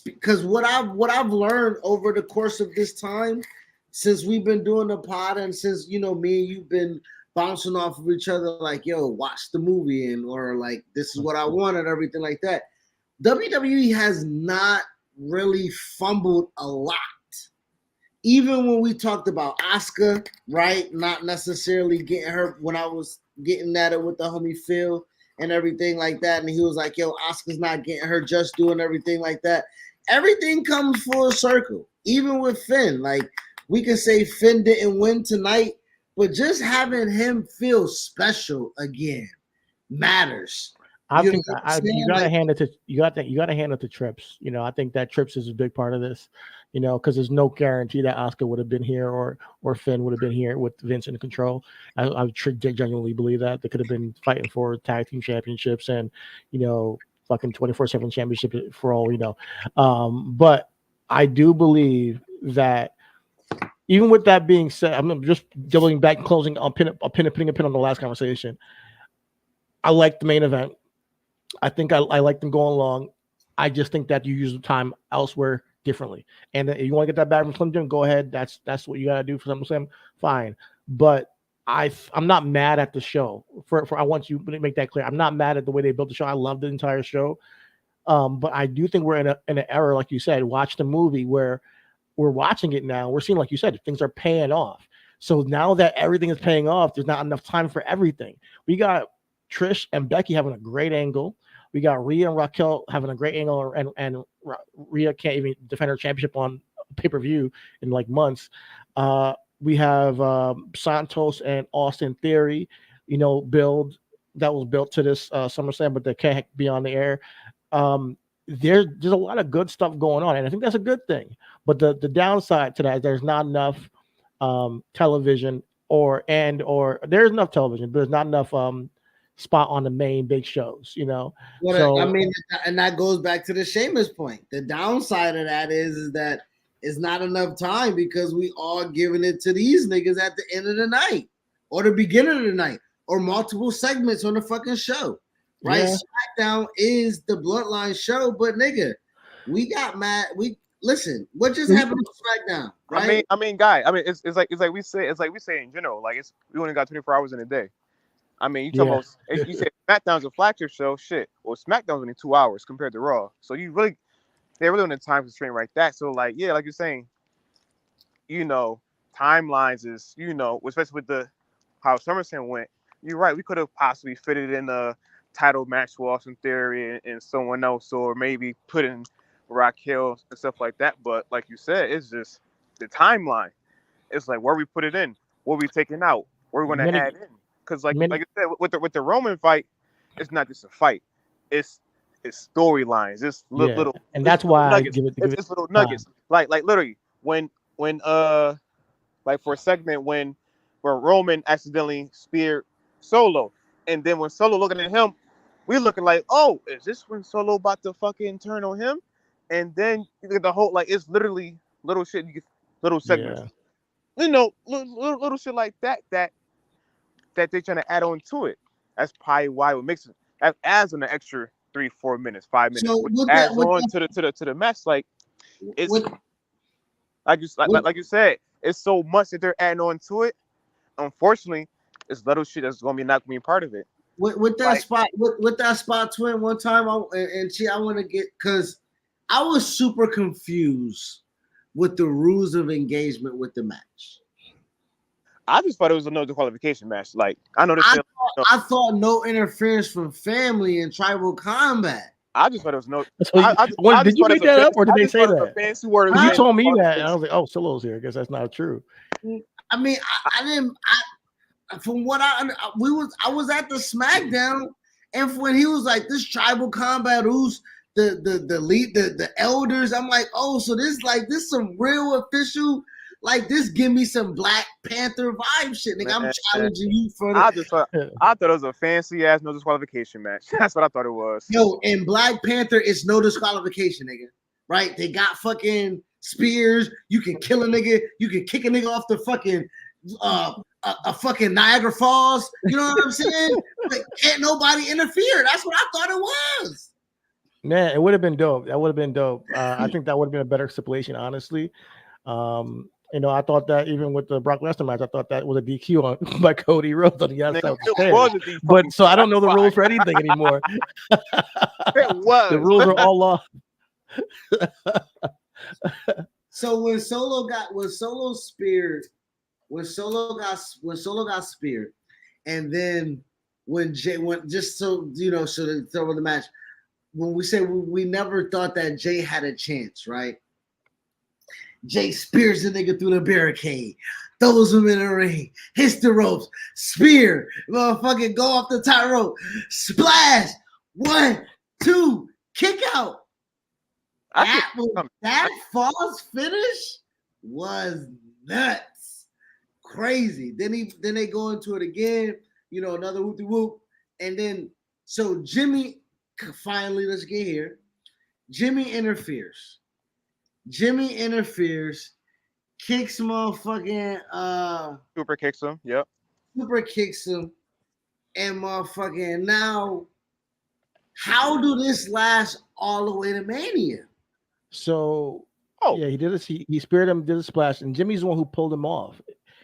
because what I've learned over the course of this time, since we've been doing the pod and since, you know, me and you've been bouncing off of each other like, yo, watch the movie, and or like, this is what I want and everything like that. WWE has not really fumbled a lot. Even when we talked about Asuka, right? Not necessarily getting her, when I was getting at it with the homie Phil and everything like that. And he was like, yo, Asuka's not getting her just doing everything like that. Everything comes full circle. Even with Finn, like, we can say Finn didn't win tonight, but just having him feel special again matters. I think you gotta hand it to Trips. You know, I think that Trips is a big part of this. You know, because there's no guarantee that Asuka would have been here or Finn would have been here with Vince in control. I genuinely believe that they could have been fighting for tag team championships and, you know, fucking 24/7 championship for all we know. But I do believe that. Even with that being said, I'm just doubling back and closing on putting a pin on the last conversation. I like the main event. I think I like them going along. I just think that you use the time elsewhere differently. And if you want to get that back from Slim Jim, go ahead. That's what you got to do for SummerSlam. Fine. But I'm not mad at the show. I want you to make that clear. I'm not mad at the way they built the show. I love the entire show. But I do think we're in an era, like you said, watch the movie where we're watching it now. We're seeing, like you said, things are paying off. So now that everything is paying off, there's not enough time for everything. We got Trish and Becky having a great angle. We got Rhea and Raquel having a great angle, and Rhea can't even defend her championship on pay-per-view in like months. We have Santos and Austin Theory, you know, build that was built to this SummerSlam, but they can't be on the air. There's a lot of good stuff going on, and I think that's a good thing. But the downside to that is there's not enough television, or there's enough television, but there's not enough spot on the main big shows, you know. Well, so, I mean, and that goes back to the Sheamus point. The downside of that is that it's not enough time because we all giving it to these niggas at the end of the night or the beginning of the night or multiple segments on the fucking show. Right? Yeah. SmackDown is the Bloodline show, but nigga, we got mad. Listen, what just happened on SmackDown? Right? I mean, it's like we say in general, like we only got 24 hours in a day. I mean, you talk about, you said SmackDown's a flagship show, shit. Well, SmackDown's only 2 hours compared to Raw, so they're really on the time constraint like that. So like, yeah, like you're saying, you know, timelines is, you know, especially with how SummerSlam went. You're right. We could have possibly fitted in a title match with Austin Theory and someone else, or maybe put in Raquel and stuff like that. But like you said, it's just the timeline. It's like where we put it in, what we taking out, where we're going to add in. Because like I said, with the Roman fight, it's not just a fight. It's storylines. It's little, and that's why I give it. It's little nuggets. Like literally when like for a segment where Roman accidentally speared Solo, and then when Solo looking at him, we looking like, oh, is this when Solo about to fucking turn on him? and then you get the whole like it's literally little shit, you get little segments, Yeah. little shit like that they're trying to add on to it. That's probably why it makes it that adds on an extra 3, 4 minutes, 5 minutes, So which with that, adds on to the match. Like it's with, like you with, like you said, it's so much that they're adding on to it. Unfortunately, it's little shit that's gonna be not gonna be part of it. with that Like spot, with that spot twin one time, I want to get because I was super confused with the rules of engagement with the match. I just thought it was another qualification match. Like I know this I shit. I thought no interference from family in tribal combat. I just thought it was no. So did just you thought it make was a that up, fancy, or did I they just say thought it was a that? fancy word When you again. told me that, and I was like, "Oh, Solo's here." I guess that's not true. I mean, I didn't. From what I was at the SmackDown, and when he was like this tribal combat who's the lead the elders, I'm like, oh, so this some real official, like this give me some Black Panther vibe shit. Nigga, I'm Man, challenging you for I the just thought I thought it was a fancy ass no disqualification match. That's what I thought it was. yo, in Black Panther, it's no disqualification, nigga. Right? They got fucking spears. You can kill a nigga, you can kick a nigga off the fucking a fucking Niagara Falls. You know what I'm saying? Like, can't nobody interfere. That's what I thought it was. Man, it would have been dope. That would have been dope. I think that would have been a better stipulation, honestly. I thought that even with the Brock Lesnar match, I thought that was a DQ on by Cody Rhodes on the outside of the It stairs. was a deep But so I don't know the fucking rules for anything anymore. It was. The rules are all off. So when Solo got speared, and then when Jay went, just so you know, so to throw in the match, when we say we never thought that Jay had a chance, right? Jay spears the nigga through the barricade, throws him in the ring, hits the ropes, spear, motherfucking go off the top rope, splash, 1, 2, kick out. That false finish was nuts, crazy. Then they go into it again, another whoop de whoop, and then so Jimmy finally, let's get here. Jimmy interferes, kicks motherfucking super kicks him. Yep. super kicks him, and motherfucking now, how do this last all the way to Mania? So yeah, he did this. He speared him, did a splash, and Jimmy's the one who pulled him off.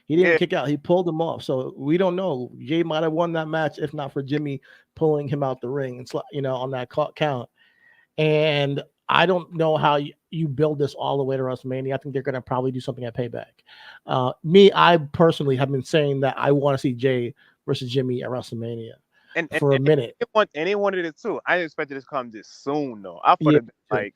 He didn't kick out. He pulled him off. So we don't know. Jay might have won that match if not for Jimmy pulling him out the ring and on that count. And I don't know how you build this all the way to WrestleMania. I think they're going to probably do something at Payback. I personally have been saying that I want to see Jay versus Jimmy at WrestleMania for a minute. They wanted it too. I expected it to come this soon though. I thought like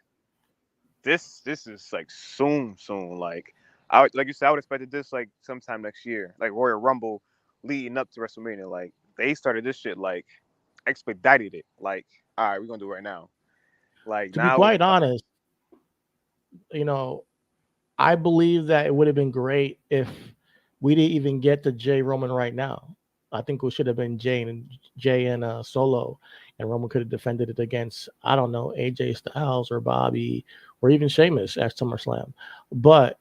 this is like soon. Like like you said, I would expected this like sometime next year, like Royal Rumble leading up to WrestleMania. Like they started this shit like expedited it. Like, all right, we're gonna do it right now. Like to be quite honest, I believe that it would have been great if we didn't even get the Jay Roman right now. I think it should have been Jay and Solo, and Roman could have defended it against, I don't know, AJ Styles or Bobby or even Sheamus at SummerSlam. But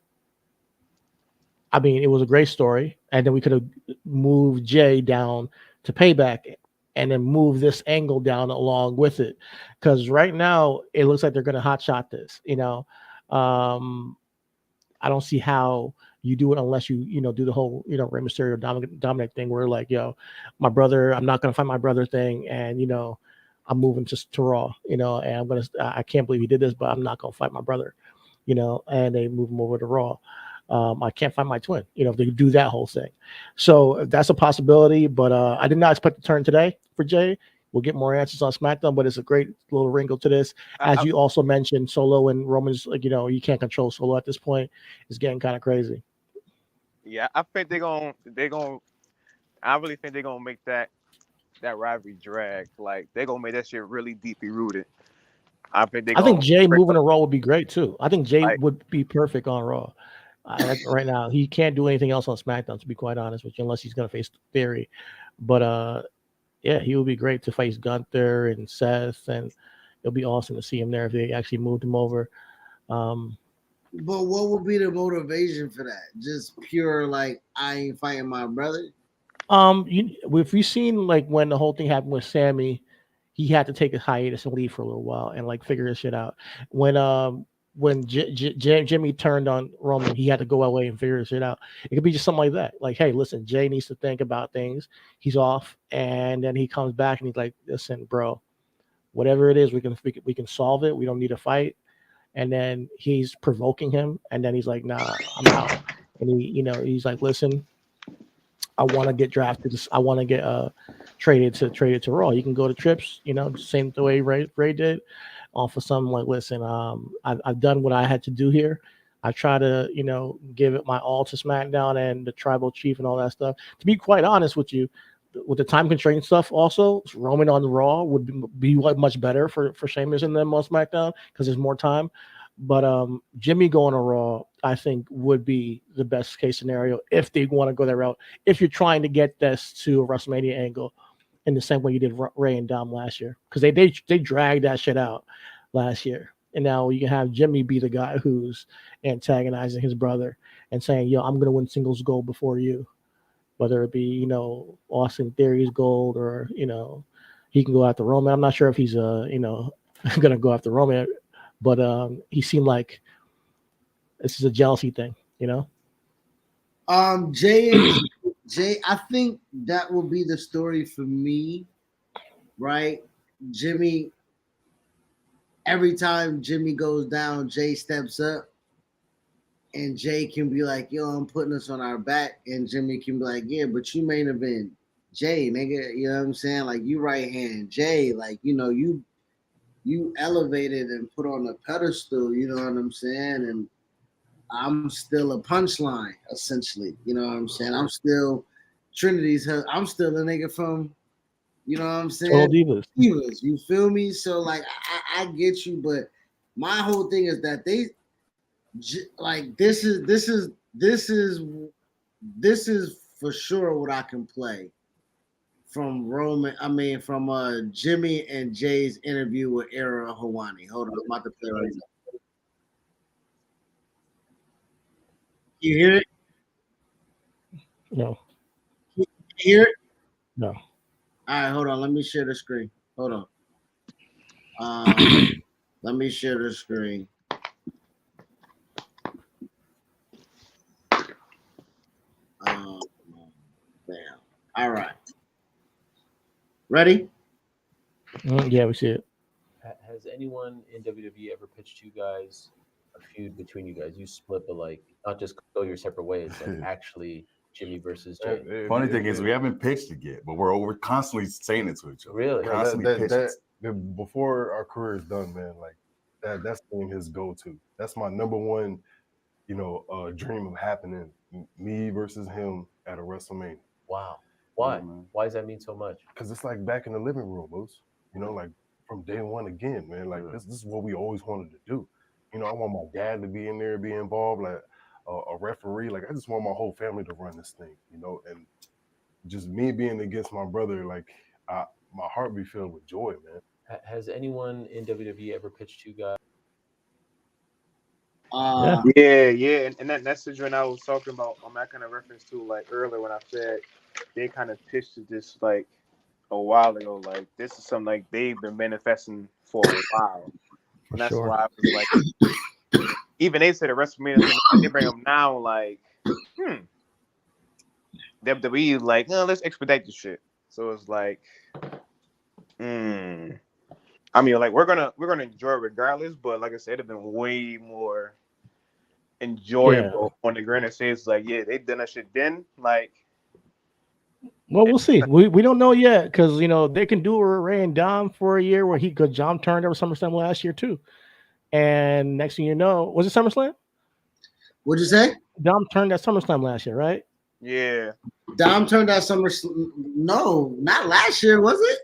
I mean, it was a great story, and then we could have moved Jay down to Payback and then move this angle down along with it. Because right now it looks like they're going to hotshot this. I don't see how you do it unless you do the whole Rey Mysterio Dominic thing where like, yo, my brother, I'm not going to fight my brother thing, and I'm moving to Raw, and I can't believe he did this, but I'm not going to fight my brother, and they move him over to Raw. I can't find my twin, if they do that whole thing. So that's a possibility, but I did not expect to turn today for Jay. We'll get more answers on SmackDown, but it's a great little wrinkle to this. As you also mentioned, Solo and Roman's, you can't control Solo at this point. It's getting kind of crazy. Yeah, I think I really think they're gonna make that rivalry drag. Like they're gonna make that shit really deeply rooted. I think Jay moving to Raw would be great too. I think Jay would be perfect on Raw. Right now, he can't do anything else on SmackDown, to be quite honest with you, unless he's going to face Theory. But yeah, he would be great to face Gunther and Seth and it'll be awesome to see him there if they actually moved him over. But what would be the motivation for that? Just pure like I ain't fighting my brother. If you've seen like when the whole thing happened with Sammy, he had to take a hiatus and leave for a little while and like figure his shit out. When Jimmy turned on Roman, he had to go away and figure his shit out. It could be just something like that. Like, hey, listen, Jay needs to think about things. He's off, and then he comes back and he's like, listen, bro, whatever it is, we can solve it. We don't need to fight. And then he's provoking him, and then he's like, nah, I'm out. And he's like, listen, I want to get drafted. I want to get traded to Raw. You can go to trips, same the way Ray did. Off of something like, listen, I've done what I had to do here. I try to, give it my all to SmackDown and the Tribal Chief and all that stuff. To be quite honest with you, with the time constraint stuff, also Roman on the Raw would be much better for Sheamus and them on SmackDown because there's more time. But Jimmy going to Raw, I think, would be the best case scenario if they want to go that route. If you're trying to get this to a WrestleMania angle, in the same way you did Ray and Dom last year, because they dragged that shit out last year, and now you can have Jimmy be the guy who's antagonizing his brother and saying, "Yo, I'm gonna win singles gold before you," whether it be Austin Theory's gold or he can go after Roman. I'm not sure if he's gonna go after Roman, but he seemed like this is a jealousy thing, Jay, I think that will be the story for me, right? Jimmy, every time Jimmy goes down, Jay steps up, and Jay can be like, yo, I'm putting us on our back, and Jimmy can be like, yeah, but you main event Jay, nigga, you know what I'm saying? Like, you right hand Jay, like, you elevated and put on a pedestal, you know what I'm saying? And I'm still a punchline, essentially. You know what I'm saying? I'm still Trinity's. I'm still a nigga from, you know what I'm saying? All divas. You feel me? So like, I get you, but my whole thing is that they like this is for sure what I can play from from Jimmy and Jay's interview with Era Hawani. Hold on, I'm about to play right now. You hear it? No. You hear it? No. All right, hold on. Let me share the screen. Hold on. Let me share the screen. Bam. All right. Ready? Yeah, we see it. Has anyone in WWE ever pitched you guys a feud between you guys? You split, but like not just go your separate ways, like actually Jimmy versus Jay. Funny thing is, we haven't pitched it yet, but we're constantly saying it to each other. Really? Constantly pitching. Before our career is done, man, like that's been his go-to. That's my number one, dream of happening. Me versus him at a WrestleMania. Wow. Why? Yeah, man. Why does that mean so much? Because it's like back in the living room, Moose. Like from day one again, man. Like this is what we always wanted to do. I want my dad to be in there, be involved, like a referee. Like I just want my whole family to run this thing, and just me being against my brother, like my heart be filled with joy, man. Has anyone in WWE ever pitched you guys? Yeah, and that's the joint I was talking about. That kind of reference to like earlier when I said they kind of pitched this like a while ago. Like this is something like they've been manifesting for a while, and that's why I was like, even they said at WrestleMania they bring them now. Like, WWE like, no, let's expedite this shit. So it's like, I mean, like we're gonna enjoy it regardless, but like I said, it'd been way more enjoyable on the grander sense. Like, yeah, they done that shit then. Like, well, we'll see. We don't know yet because they can do a Ray and Dom for a year where John turned over SummerSlam last year too, and next thing you know, was it SummerSlam? What'd you say? Dom turned at SummerSlam last year, right? yeah. Dom turned that No, not last year, was it?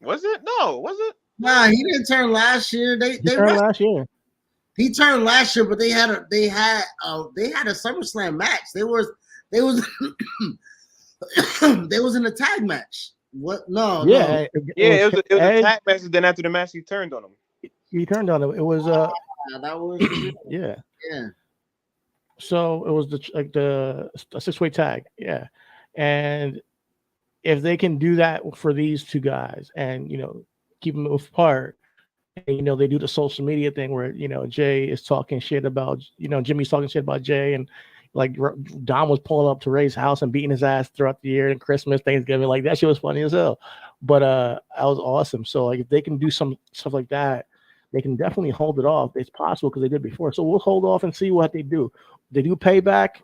Was it? No, was it? Nah, he didn't turn last year. They turned last year. He turned last year, but they had a SummerSlam match. They was they was in a tag match. What? No, yeah, no. Yeah, it was a tag match. Then after the match, he turned on him. He turned on it. It was That was the yeah. yeah. So it was the a 6-way tag. Yeah. And if they can do that for these two guys and keep them apart, and they do the social media thing where Jay is talking shit about Jimmy's talking shit about Jay, and like Dom was pulling up to Ray's house and beating his ass throughout the year and Christmas, Thanksgiving, like that shit was funny as hell. But that was awesome. So like if they can do some stuff like that, they can definitely hold it off. It's possible because they did before. So we'll hold off and see what they do. If they do payback,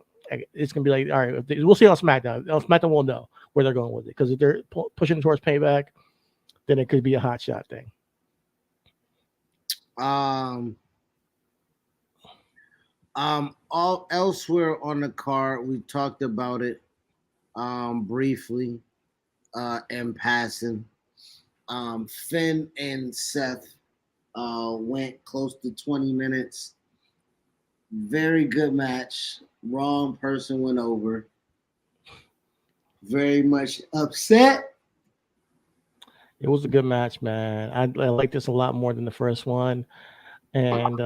it's gonna be like, all right, we'll see on SmackDown. On SmackDown, we'll know where they're going with it. Because if they're pushing towards payback, then it could be a hot shot thing. All elsewhere on the card, we talked about it briefly in passing. Finn and Seth went close to 20 minutes. Very good match. Wrong person went over. Very much upset. It was a good match, man. I like this a lot more than the first one, and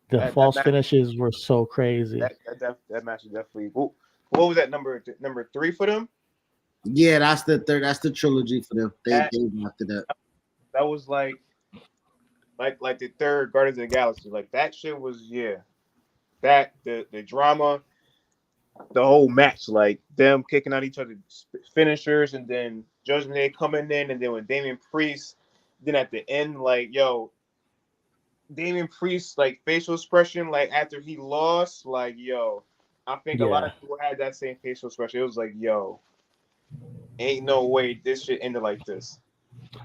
the false match, finishes were so crazy. That match is definitely. What was that number 3 for them? Yeah, that's the third. That's the trilogy for them. They after that. That was like the third Guardians of the Galaxy. Like that shit was That the drama, the whole match, like them kicking out each other's finishers, and then Judgment Day coming in, and then with Damian Priest, then at the end, like Damian Priest, like facial expression, like after he lost, like I think a lot of people had that same facial expression. It was like ain't no way this shit ended like this.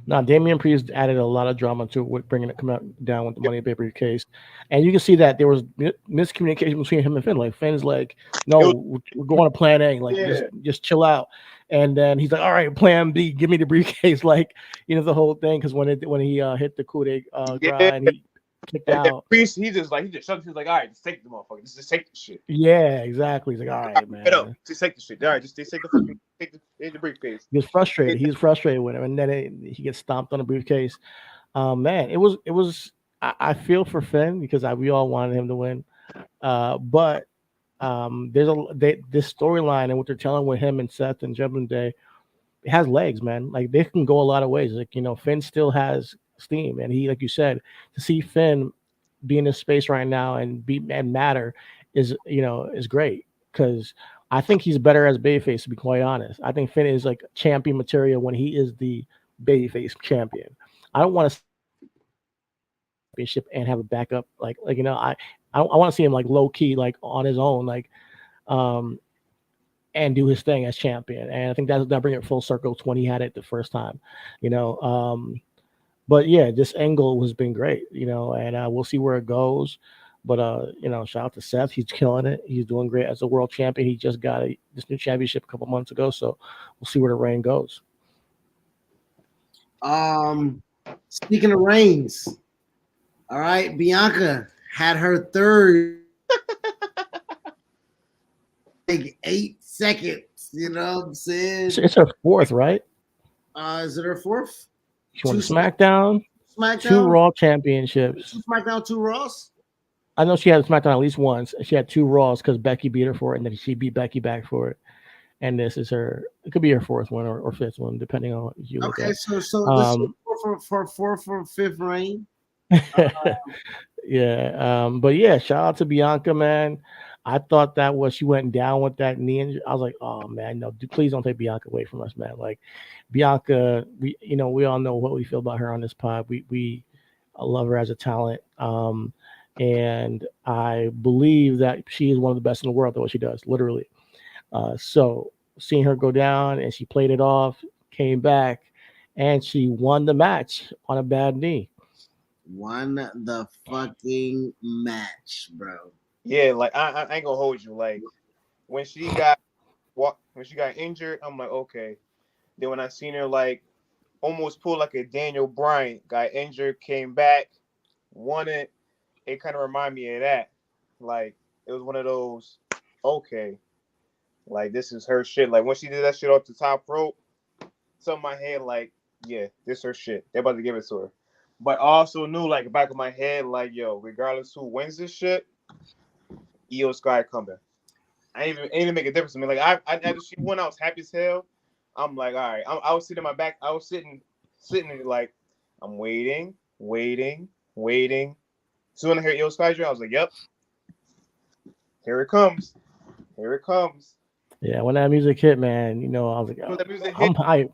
Now, Damian Priest added a lot of drama to it, with bringing it down with the Money in the Paper case, and you can see that there was miscommunication between him and Finn. Like Finn's like, "No, we're going to Plan A. Like, just chill out." And then he's like, "All right, Plan B, give me the briefcase." Like, the whole thing, because when he hit the coup de grace and he kicked out. Priest, he just shut. He's like, "All right, just take the motherfucker. Just take the shit." Yeah, exactly. He's like, "All right, man, just take the shit. All right, just take the briefcase." He was frustrated. He's frustrated with him, and then he gets stomped on the briefcase. Man, it was. I feel for Finn because we all wanted him to win, but there's this storyline and what they're telling with him and Seth and Judgment Day, it has legs, man. Like they can go a lot of ways. Like Finn still has steam, and he, like you said, to see Finn be in this space right now and matter is great, because I think he's better as babyface, to be quite honest. I think Finn is like champion material when he is the babyface champion. I don't want to championship and have a backup I want to see him like low key, like on his own, like and do his thing as champion. And I think that'll bring it full circle to when he had it the first time, but yeah, this angle has been great, and we'll see where it goes. But shout out to Seth. He's killing it. He's doing great as a world champion. He just got this new championship a couple months ago, so we'll see where the reign goes. Speaking of reigns, all right, Bianca had her third, like 8 seconds. You know what I'm saying? It's her fourth, right? Is it her fourth? She won SmackDown, 2 Raw championships. 2 SmackDown, 2 Raws. I know she had SmackDown at least once. She had 2 Raws because Becky beat her for it, and then she beat Becky back for it. And this is her. It could be her 4th one or 5th one, depending on what you look at. Okay, so this is for 4th or 5th reign. Yeah, but yeah, shout out to Bianca, man. I thought that she went down with that knee injury. I was like, oh man, no, please don't take Bianca away from us, man. Like Bianca, we all know what we feel about her on this pod. We love her as a talent. And I believe that she is one of the best in the world at what she does, literally. So seeing her go down, and she played it off, came back, and she won the match on a bad knee. Won the fucking match, bro. Yeah, like I ain't gonna hold you. Like when she got injured, I'm like, okay. Then when I seen her like almost pull like a Daniel Bryan, got injured, came back, won it. It kind of reminded me of that. Like it was one of those, okay, like this is her shit. Like when she did that shit off the top rope, something in my head like, yeah, this her shit. They're about to give it to her. but also knew like back of my head, like yo, regardless who wins this shit, Io Sky coming. I ain't even make a difference to me. Like I after she won, I was happy as hell. I'm like, all right. I was sitting in my back. I was sitting like, I'm waiting. Soon I hear Io Sky, I was like, yep, here it comes. Yeah, when that music hit, man, I was like, So that music I'm hit, hyped.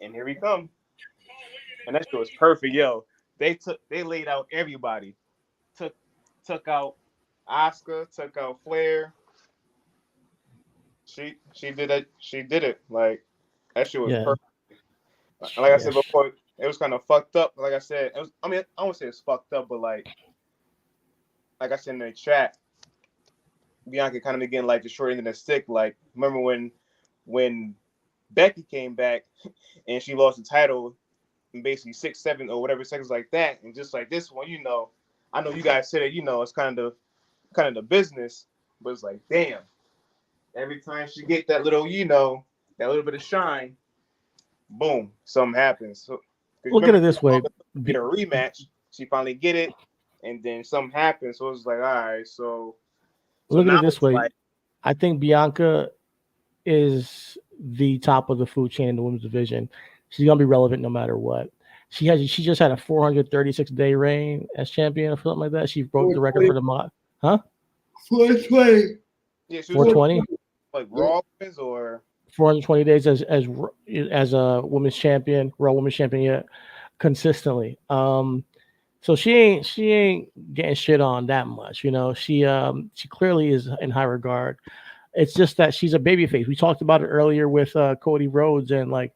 and here he come. And that shit was perfect, yo. They laid out everybody. Took out Oscar, took out Flair. She did it. She did it. Like that shit was Yeah, perfect. Like I yeah, said before, it was kind of fucked up. Like I said, it was. I mean, I won't say it's fucked up, but like I said in the chat, Bianca kind of getting like the short end of the stick. Like remember when Becky came back and she lost the title in basically 6, 7 or whatever seconds like that, and just like this one, I know you guys said it. It's kind of the business, but it's like damn. Every time she get that little, that little bit of shine, boom, something happens. So, look at it this way. Get a rematch. She finally get it, and then something happens. So it's like, all right, so Look at now it this it's way. like, I think Bianca is the top of the food chain in the women's division. She's gonna be relevant no matter what. She just had a 436-day reign as champion or something like that. She broke the record for the mod. Huh? 420. yeah, she was 420? like Raw Women's or 420 days as a women's champion, Raw women's champion yet consistently. So she ain't getting shit on that much, She clearly is in high regard. It's just that she's a babyface. We talked about it earlier with Cody Rhodes, and like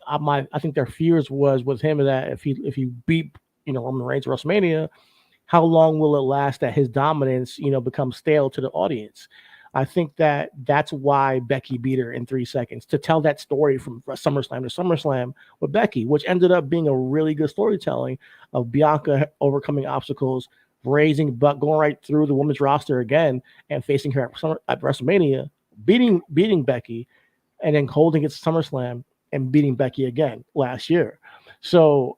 I think their fears was with him that if he beat Roman Reigns at WrestleMania, how long will it last that his dominance becomes stale to the audience? I think that's why Becky beat her in 3 seconds, to tell that story from SummerSlam to SummerSlam with Becky, which ended up being a really good storytelling of Bianca overcoming obstacles, but going right through the women's roster again and facing her at WrestleMania, beating Becky, and then holding it to SummerSlam and beating Becky again last year. So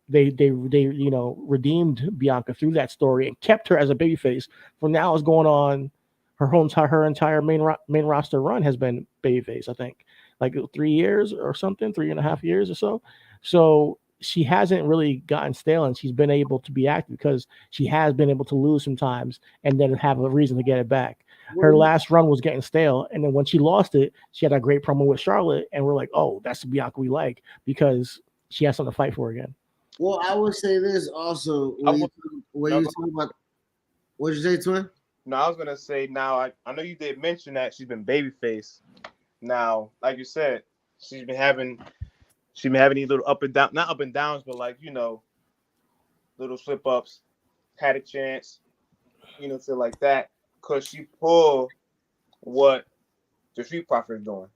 they redeemed Bianca through that story and kept her as a babyface. For now, is going on. Her entire main roster run has been babyface. I think like 3 years or something, 3.5 years or so. So she hasn't really gotten stale, and she's been able to be active because she has been able to lose sometimes and then have a reason to get it back. Her last run was getting stale, and then when she lost it, she had a great promo with Charlotte, and we're like, oh, that's the Bianca we like because she has something to fight for again. Well, I would say this also when you talk about what you say, Twin? No, I was gonna say now. I know you did mention that she's been babyface. Now, like you said, she's been having these little up and down, not up and downs, but like little slip ups. Had a chance, to like that, cause she pulled what the Street Profit is doing.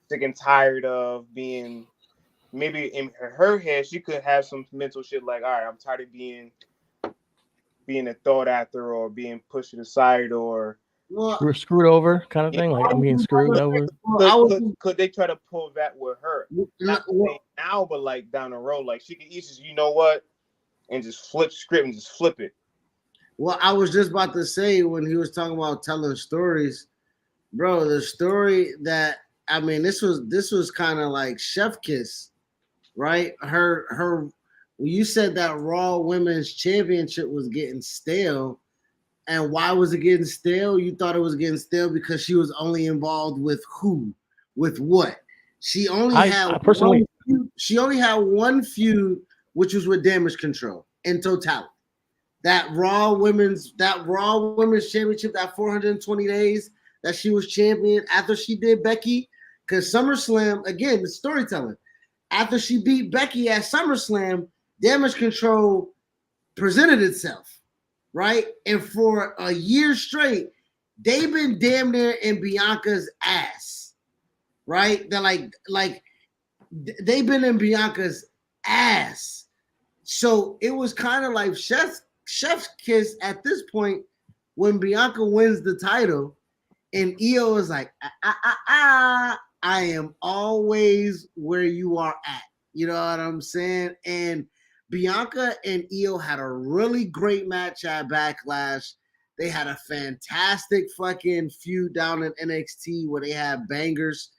Sick and tired of being. Maybe in her head, she could have some mental shit like, all right, I'm tired of being a thought after or being pushed to the side or We're screwed over kind of thing. Like I'm being screwed over. Could they try to pull that with her? Not now, but like down the road, like she could easily, and just flip script and just flip it. Well, I was just about to say when he was talking about telling stories, bro, the story that this was kind of like Chef Kiss, right? Her when you said that Raw Women's Championship was getting stale, and why was it getting stale? You thought it was getting stale because she was only involved with who, with what? She only had one feud, which was with Damage Control in totality. That Raw Women's Championship, that 420 days that she was champion after she did Becky, because SummerSlam, again, the storytelling. After she beat Becky at SummerSlam, Damage Control presented itself, right? And for a year straight, they've been damn near in Bianca's ass, right? They're like they've been in Bianca's ass. So it was kind of like Chef's kiss at this point when Bianca wins the title, and Io is like, I am always where you are at. You know what I'm saying? And Bianca and Io had a really great match at Backlash. They had a fantastic fucking feud down in NXT where they had bangers.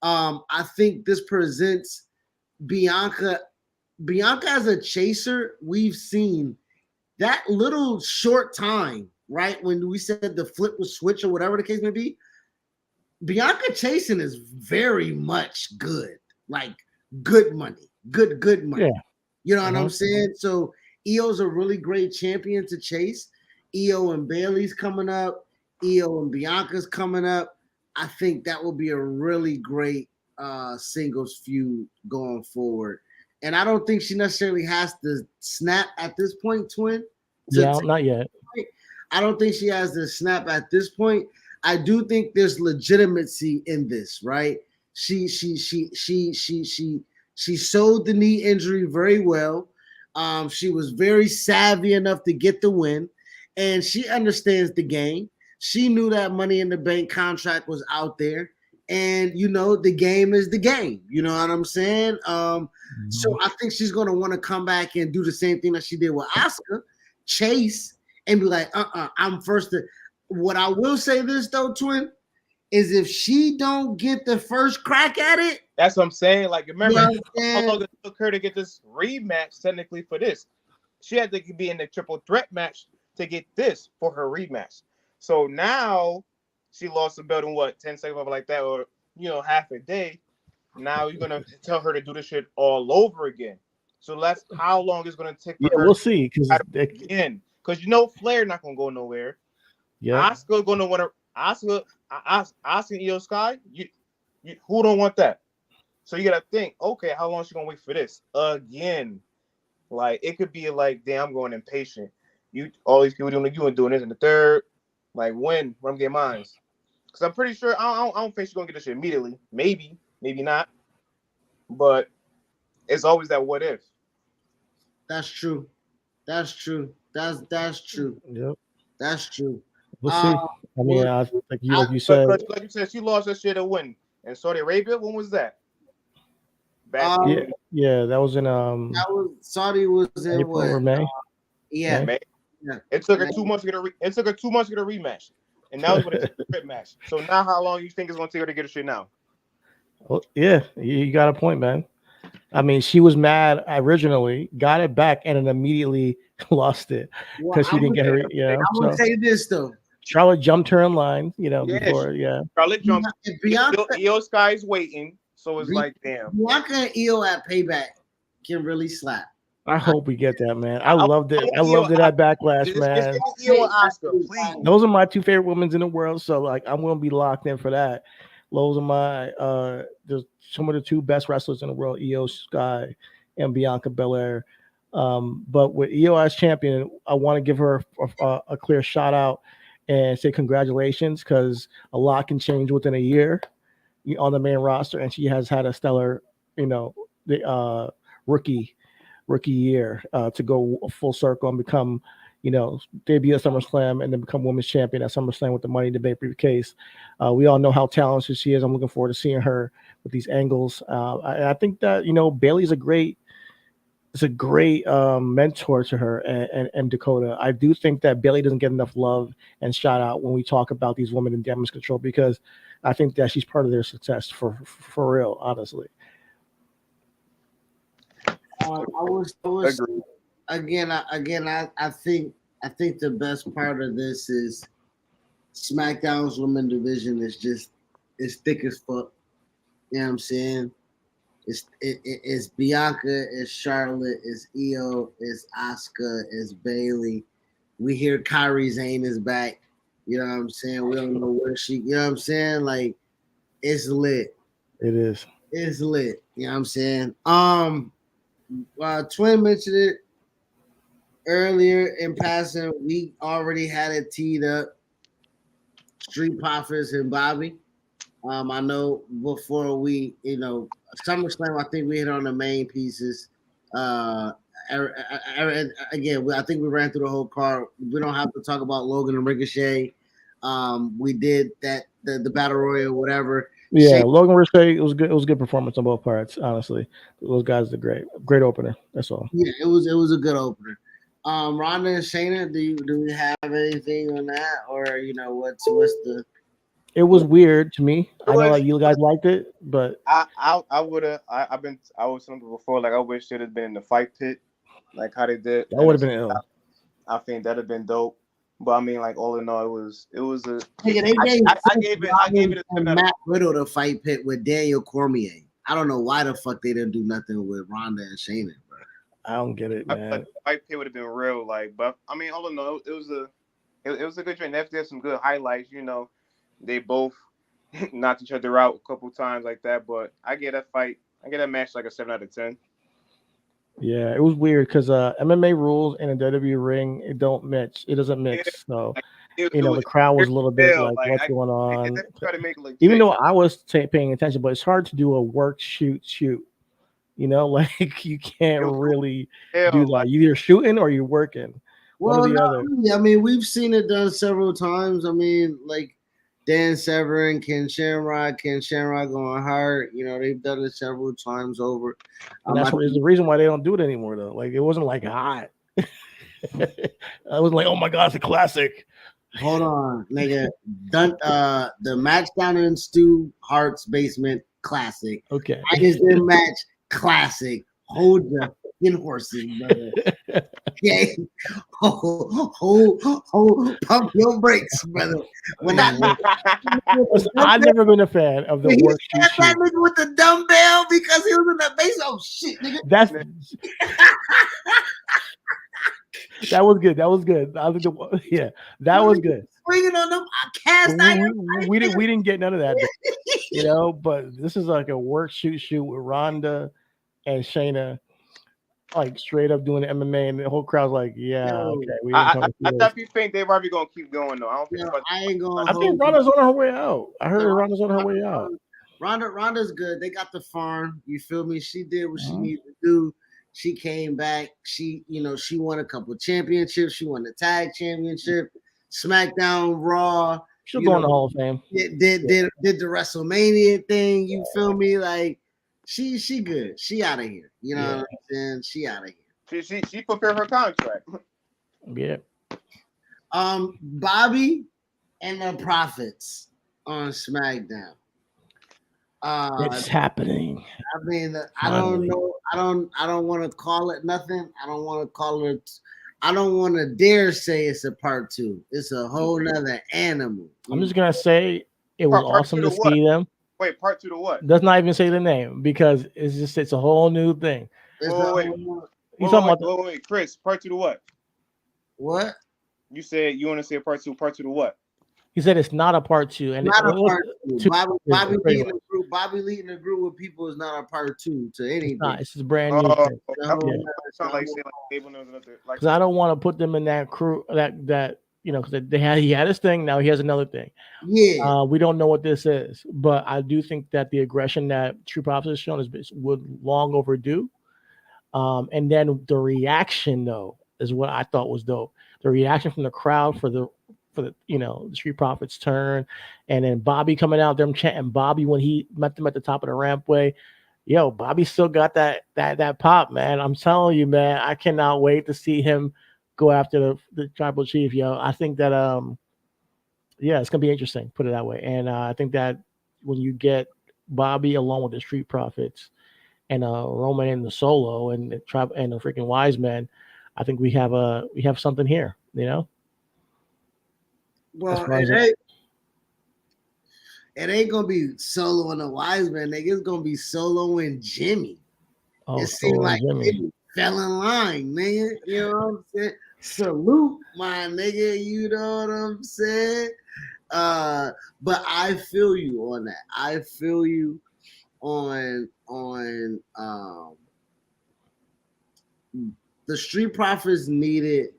I think this presents Bianca. Bianca as a chaser, we've seen that little short time, right? When we said the flip was switch or whatever the case may be, Bianca chasing is very much good. Like good money. Good money. Yeah. You know what I'm saying? So Io's a really great champion to chase. Io and Bailey's coming up. Io and Bianca's coming up. I think that will be a really great singles feud going forward. And I don't think she necessarily has to snap at this point, Twin. Not yet. I don't think she has to snap at this point. I do think there's legitimacy in this, right? She sold the knee injury very well. She was very savvy enough to get the win, and she understands the game. She knew that Money in the Bank contract was out there, and you know the game is the game. You know what I'm saying? So I think she's gonna want to come back and do the same thing that she did with Asuka, chase and be like, I'm first. What I will say this though, Twin, is if she don't get the first crack at it, that's what I'm saying. Like, remember yeah, how long it took her to get this rematch technically for this? She had to be in the triple threat match to get this for her rematch. So now she lost the belt in what, 10 seconds, like that, or half a day. Now you're gonna tell her to do this shit all over again. So that's how long it's gonna take for her. We'll see. Because Flair not gonna go nowhere. Yeah, Asuka gonna want to Asuka and Io Sky. Who don't want that? So you gotta think, okay, how long is she gonna wait for this again? Like it could be like, damn, I'm going impatient. All these people doing this in the third. Like when I'm getting mine. Because I'm pretty sure I don't think she's gonna get this shit immediately. Maybe not. But it's always that what if. That's true. That's true. That's true. Yep. That's true. We'll see. I mean, like you said, like you said, she lost that shit to win. And Saudi Arabia, when was that? Back yeah, that was in that was Saudi was in April or May. Yeah. May. Yeah. It took her 2 months to get a rematch. And that was when it took a match. So now how long you think it's gonna take her to get a shit now? Well, yeah, you got a point, man. I mean, she was mad originally, got it back, and then immediately lost it because she didn't get her. Yeah, I'm gonna say this though. Charlotte jumped her in line, before. Charlotte jumped. Io Sky's waiting, so it's like, damn. Bianca and Io at Payback can really slap. I hope we get that, man. I loved it. I loved it at Backlash, man. Those are my two favorite women in the world, so like I'm gonna be locked in for that. Those are my some of the two best wrestlers in the world, Io Sky and Bianca Belair. But with Io as champion, I want to give her a clear shout out and say congratulations, because a lot can change within a year on the main roster, and she has had a stellar, rookie year to go full circle and become, debut at SummerSlam and then become women's champion at SummerSlam with the Money in the Bank briefcase. We all know how talented she is. I'm looking forward to seeing her with these angles. I think that Bayley's a great mentor to her and Dakota. I do think that Bayley doesn't get enough love and shout out when we talk about these women in damage control, because I think that she's part of their success for real, honestly. I think the best part of this is SmackDown's women division is thick as fuck. You know what I'm saying? It's Bianca, it's Charlotte, it's Io, it's Asuka, it's Bayley. We hear Kairi Sane is back. You know what I'm saying? We don't know where she. You know what I'm saying? Like, it's lit. It is. It's lit. You know what I'm saying? Twin mentioned it earlier in passing. We already had it teed up. Street Profits and Bobby. I know before we, SummerSlam, I think we hit on the main pieces. Again, I think we ran through the whole card. We don't have to talk about Logan and Ricochet. We did that, the Battle Royal, whatever. Yeah, Logan Rishay, it was good. It was a good performance on both parts. Honestly, those guys did great opener. That's all. Yeah, it was a good opener. Ronda and Shayna, do we have anything on that, or what's the? It was weird to me. It I know was. like you guys liked it, but I would have. I was saying before. Like I wish it had been in the fight pit, like how they did. that would have been ill. I think that'd have been dope. But I mean, like all in all, it was a. Nigga, they gave I gave it a 7 out of Matt Riddle to fight pit with Daniel Cormier. I don't know why the fuck they didn't do nothing with Ronda and Shayna, bro. I don't get it, I feel man. like the fight pit would have been real, like. But I mean, all in all, it was a good train. They had some good highlights. They both knocked each other out a couple times like that. But I get that fight. I get that match like a 7 out of 10. Yeah, it was weird because MMA rules in a WWE ring it don't mix. It doesn't Yeah, mix. So it the crowd was a little bit like, "What's going on?" They try to make it look Even tight. though I was paying attention, but it's hard to do a work shoot. Like you can't really Hell, do that. like, You either shooting or you're working. One Well, or the no, other. I mean, we've seen it done several times. I mean, like Dan Severn, Ken Shamrock going hard. They've done it several times over. And that's what is the reason why they don't do it anymore, though. Like it wasn't like hot. I was like, oh my god, it's a classic. Hold on, nigga. The match down in Stu Hart's basement, classic. Okay. I just did match, classic. Hold your fucking horses, brother. Okay, pump your brakes, brother. When I've never been a fan of the work shoot. that nigga with the dumbbell because he was in that base. Oh shit, nigga. That's that was good. That was good. I think that was good. Swinging on them cast iron. We didn't get none of that, But this is like a work shoot with Ronda and Shayna, like straight up doing the MMA, and the whole crowd's like, "Yeah, okay." I definitely think they're probably gonna keep going though. I don't think. I ain't gonna. I think Ronda's on her way out. I heard Ronda's on her way out. Ronda's good. They got the farm. You feel me? She did what she needed to do. She came back. She won a couple championships. She won the tag championship, SmackDown, Raw. She'll go in the Hall of Fame. Did the WrestleMania thing. You feel me? Like she good. She out of here. You know what I'm saying? She out of here. She fulfilled her contract. Yeah. Bobby and the Prophets on SmackDown. It's happening. I mean, I don't know. I don't want to call it nothing. I don't want to call it. I don't want to dare say it's a part 2. It's a whole nother animal. I'm just gonna say it was awesome to see them. Wait, part 2 to what? Does not even say the name because it's a whole new thing. Wait, Chris, part 2 to what? What? You said you want to say a part 2. Part 2 to what? He said it's not a part 2, and not a part 2. Bobby leading the group with people is not a part 2 to anything. It's just brand new. Thing. Because I don't want to put them in that crew that because he had his thing. Now he has another thing. Yeah. We don't know what this is, but I do think that the aggression that True Prophets has shown is long overdue. And then the reaction though is what I thought was dope. The reaction from the crowd for the Street Profits turn, and then Bobby coming out, them chanting Bobby when he met them at the top of the rampway. Yo, Bobby still got that pop, man. I'm telling you, man. I cannot wait to see him go after the tribal chief, yo. I think that it's gonna be interesting. Put it that way, and I think that when you get Bobby along with the Street Profits and Roman and the Solo and the tribe and the freaking Wise Men, I think we have something here, Well, it ain't gonna be Solo and the Wise Man, nigga. It's gonna be Solo and Jimmy. Oh, it seemed like Jimmy fell in line, nigga. You know what I'm saying? Salute, my nigga. You know what I'm saying? But I feel you on that. I feel you on the Street Profits needed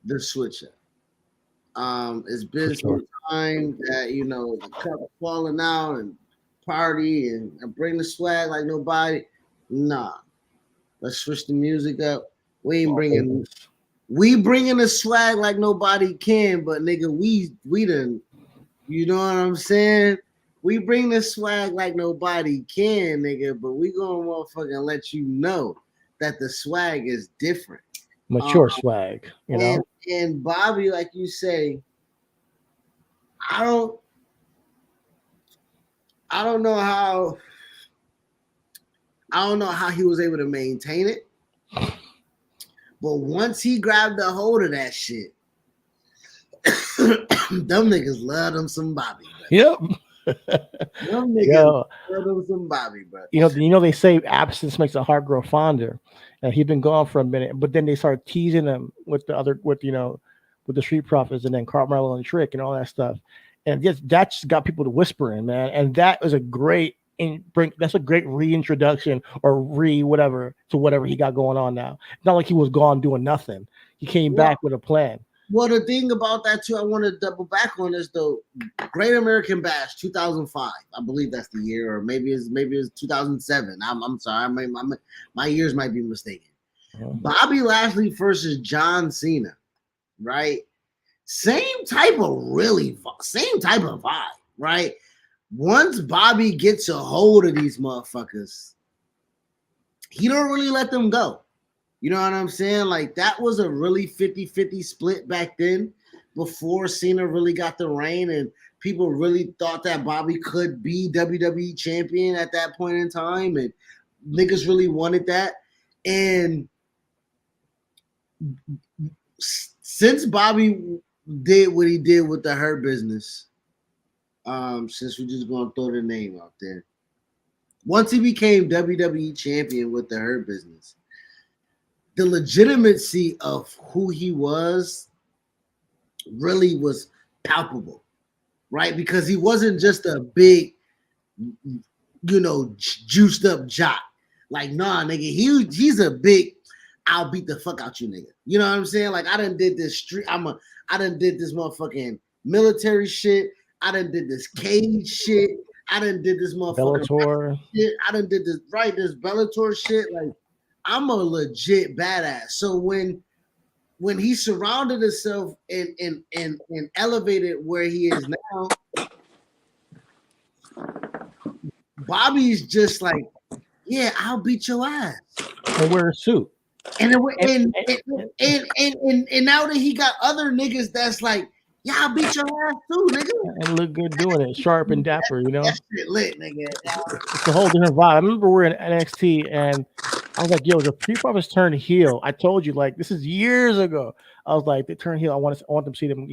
the switch up. It's been some time that the cup falling out and party and bring the swag like nobody. Nah, let's switch the music up. We bringing the swag like nobody can, but nigga, we done. You know what I'm saying? we bring the swag like nobody can, nigga, but we gonna motherfucking let you know that the swag is different. Mature swag, you know. And Bobby, like you say, I don't know how he was able to maintain it. But once he grabbed a hold of that shit, them niggas love them some Bobby. Yep. Them niggas love them some Bobby, bro. You know they say absence makes a heart grow fonder, and he'd been gone for a minute, but then they started teasing him with the Street Profits and then Carmelo and Trick and all that stuff, and that just got people to whispering, man, and that was a great that's a great reintroduction or whatever to whatever he got going on now. It's not like he was gone doing nothing. He came back with a plan. Well, the thing about that too, I want to double back on this though. Great American Bash 2005, I believe that's the year, or maybe it's 2007. I'm sorry, my years might be mistaken. Bobby Lashley versus John Cena, right? Same type of vibe, right? Once Bobby gets a hold of these motherfuckers, he don't really let them go. You know what I'm saying? Like, that was a really 50-50 split back then before Cena really got the reign, and people really thought that Bobby could be WWE champion at that point in time, and niggas really wanted that. And since Bobby did what he did with the Hurt Business, since we're just gonna throw the name out there, once he became WWE champion with the Hurt Business, the legitimacy of who he was really was palpable, right? Because he wasn't just a big, juiced up jock. Like, nah, nigga, he's a big, I'll beat the fuck out you, nigga. You know what I'm saying? Like, I done did this motherfucking military shit. I done did this cage shit. I done did this motherfucking Bellator shit. I done did this Bellator shit. Like, I'm a legit badass. So when he surrounded himself and elevated where he is now, Bobby's just like, yeah, I'll beat your ass. And wear a suit. And now that he got other niggas that's like, yeah, I'll beat your ass too, nigga. And look good doing it, sharp and dapper, you know. That shit lit, nigga. It's a whole different vibe. I remember we're in NXT and I was like, yo, the Street Profits turned heel. I told you, like, this is years ago. I was like, they turn heel. I want them to see them,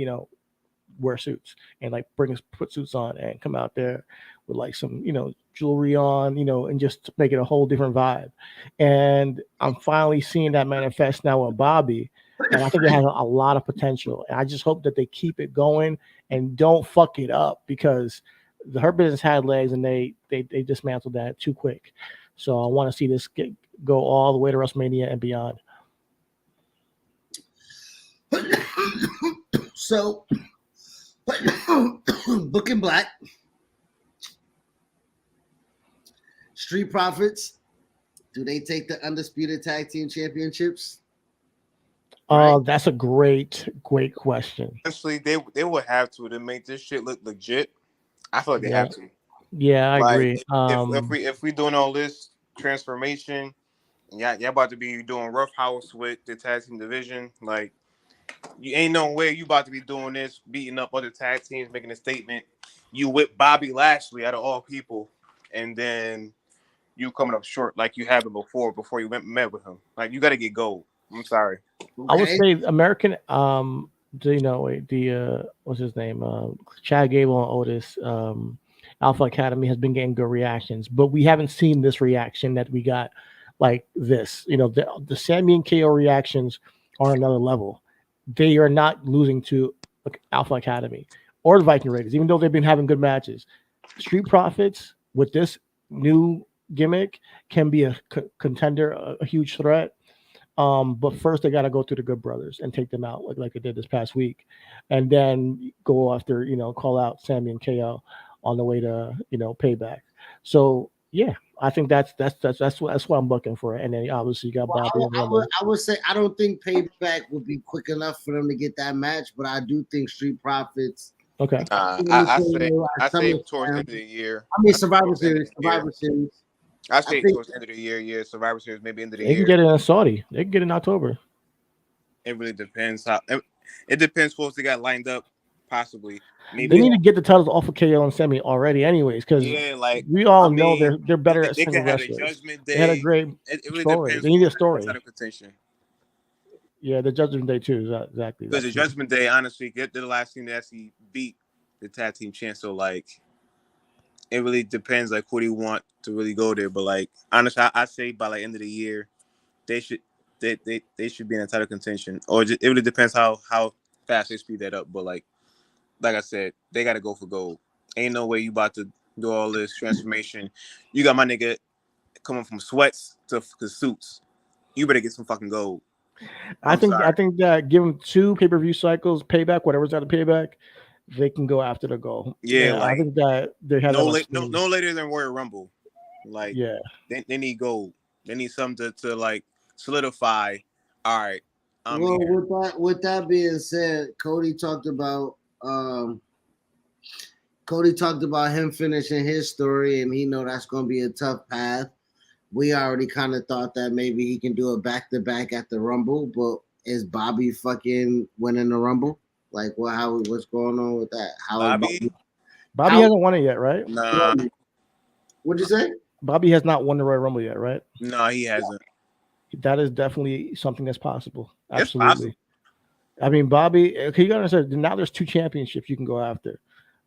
wear suits and like put suits on and come out there with like some, jewelry on, and just make it a whole different vibe. And I'm finally seeing that manifest now with Bobby. And I think it has a lot of potential. And I just hope that they keep it going and don't fuck it up, because the Hurt Business had legs and they dismantled that too quick. So I want to see this go all the way to WrestleMania and beyond. So, Book and Black, Street Profits, do they take the Undisputed Tag Team Championships? That's a great question. Honestly, they would have to make this shit look legit. I feel like they have to. Yeah, I agree. If we doing all this transformation, y'all about to be doing rough house with the tag team division, like, you ain't no way you about to be doing this, beating up other tag teams, making a statement. You with Bobby Lashley out of all people, and then you coming up short like you have been before you met with him. Like, you got to get gold. I'm sorry. Okay. I would say American, what's his name? Chad Gable and Otis, Alpha Academy has been getting good reactions, but we haven't seen this reaction that we got like this. The Sammy and KO reactions are another level. They are not losing to Alpha Academy or the Viking Raiders, even though they've been having good matches. Street Profits with this new gimmick can be a contender, a huge threat. But first they got to go through the Good Brothers and take them out like they did this past week, and then go after, call out Sammy and KO on the way to, Payback. So yeah, I think that's what I'm looking for. And then obviously you got Bobby. I would say I don't think Payback would be quick enough for them to get that match, but I do think Street Profits Okay. I say towards the end of the year. I say Survivor towards the end of Series. the year. Survivor Series. I say think- towards the end of the year. Yeah, Survivor Series, maybe end of the They can year. get it in Saudi. They can get it in October. It really depends how. It depends what they got lined up. Possibly, They maybe. need to get the titles off of KO and Semi already, anyways, because Yeah, like we all I know mean, they're better at they could single have a wrestlers. Judgment Day. They had a great It really story. depends. They need a who's in story. title contention. Yeah, the Judgment Day too. Exactly. Because the Judgment Day, honestly, they're the last team that actually beat the tag team champ. So like, it really depends like who do you want to really go there. But like, honestly, I say by like end of the year, they should they should be in a title contention. Or it really depends how fast they speed that up. But like I said, they got to go for gold. Ain't no way you about to do all this transformation. You got my nigga coming from sweats to suits. You better get some fucking gold. I think that give them 2 pay-per-view cycles, payback, whatever's out of payback, they can go after the goal. Yeah, like, I think that they have no later than Royal Rumble. Like, yeah, they need gold. They need something to like solidify. All right, well, here. with that being said, Cody talked about him finishing his story, and he know that's going to be a tough path. We already kind of thought that maybe he can do a back-to-back at the Rumble, but is Bobby fucking winning the Rumble? Like, what's going on with that? Bobby hasn't won it yet, right? Nah. What'd you say? Bobby has not won the Royal Rumble yet, right? No, he hasn't. That is definitely something that's possible. It's Absolutely. possible. I mean, Bobby, okay, you gotta understand, now there's 2 championships you can go after.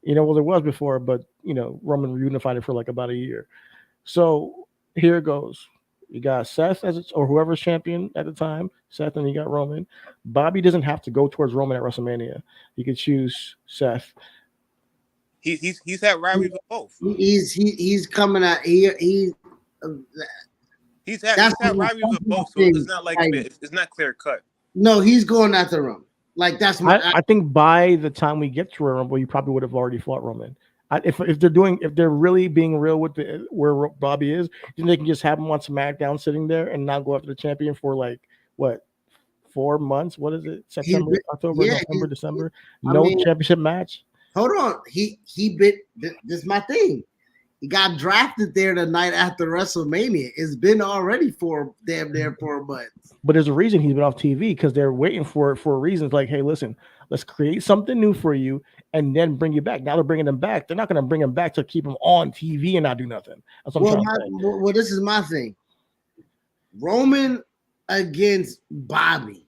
Well, there was before, but Roman reunified it for like about a year. So here it goes. You got Seth or whoever's champion at the time, Seth, and you got Roman. Bobby doesn't have to go towards Roman at WrestleMania. He could choose Seth. He's had rivalries with both. He's coming out. He's had rivalries with both. So it's not like it's not clear cut. No, he's going after Roman. Like that's I think by the time we get to Royal Rumble, you probably would have already fought Roman. If they're really being real with where Bobby is, then they can just have him on SmackDown sitting there and not go after the champion for like what 4 months? What is it? September, October, November, December? No championship match. Hold on, he bit. This is my thing. He got drafted there the night after WrestleMania. It's been already damn near 4 months. But there's a reason he's been off TV because they're waiting for it for reasons like, hey, listen, let's create something new for you and then bring you back. Now they're bringing him back. They're not going to bring him back to keep him on TV and not do nothing. That's what I'm trying to say. Well, this is my thing. Roman against Bobby.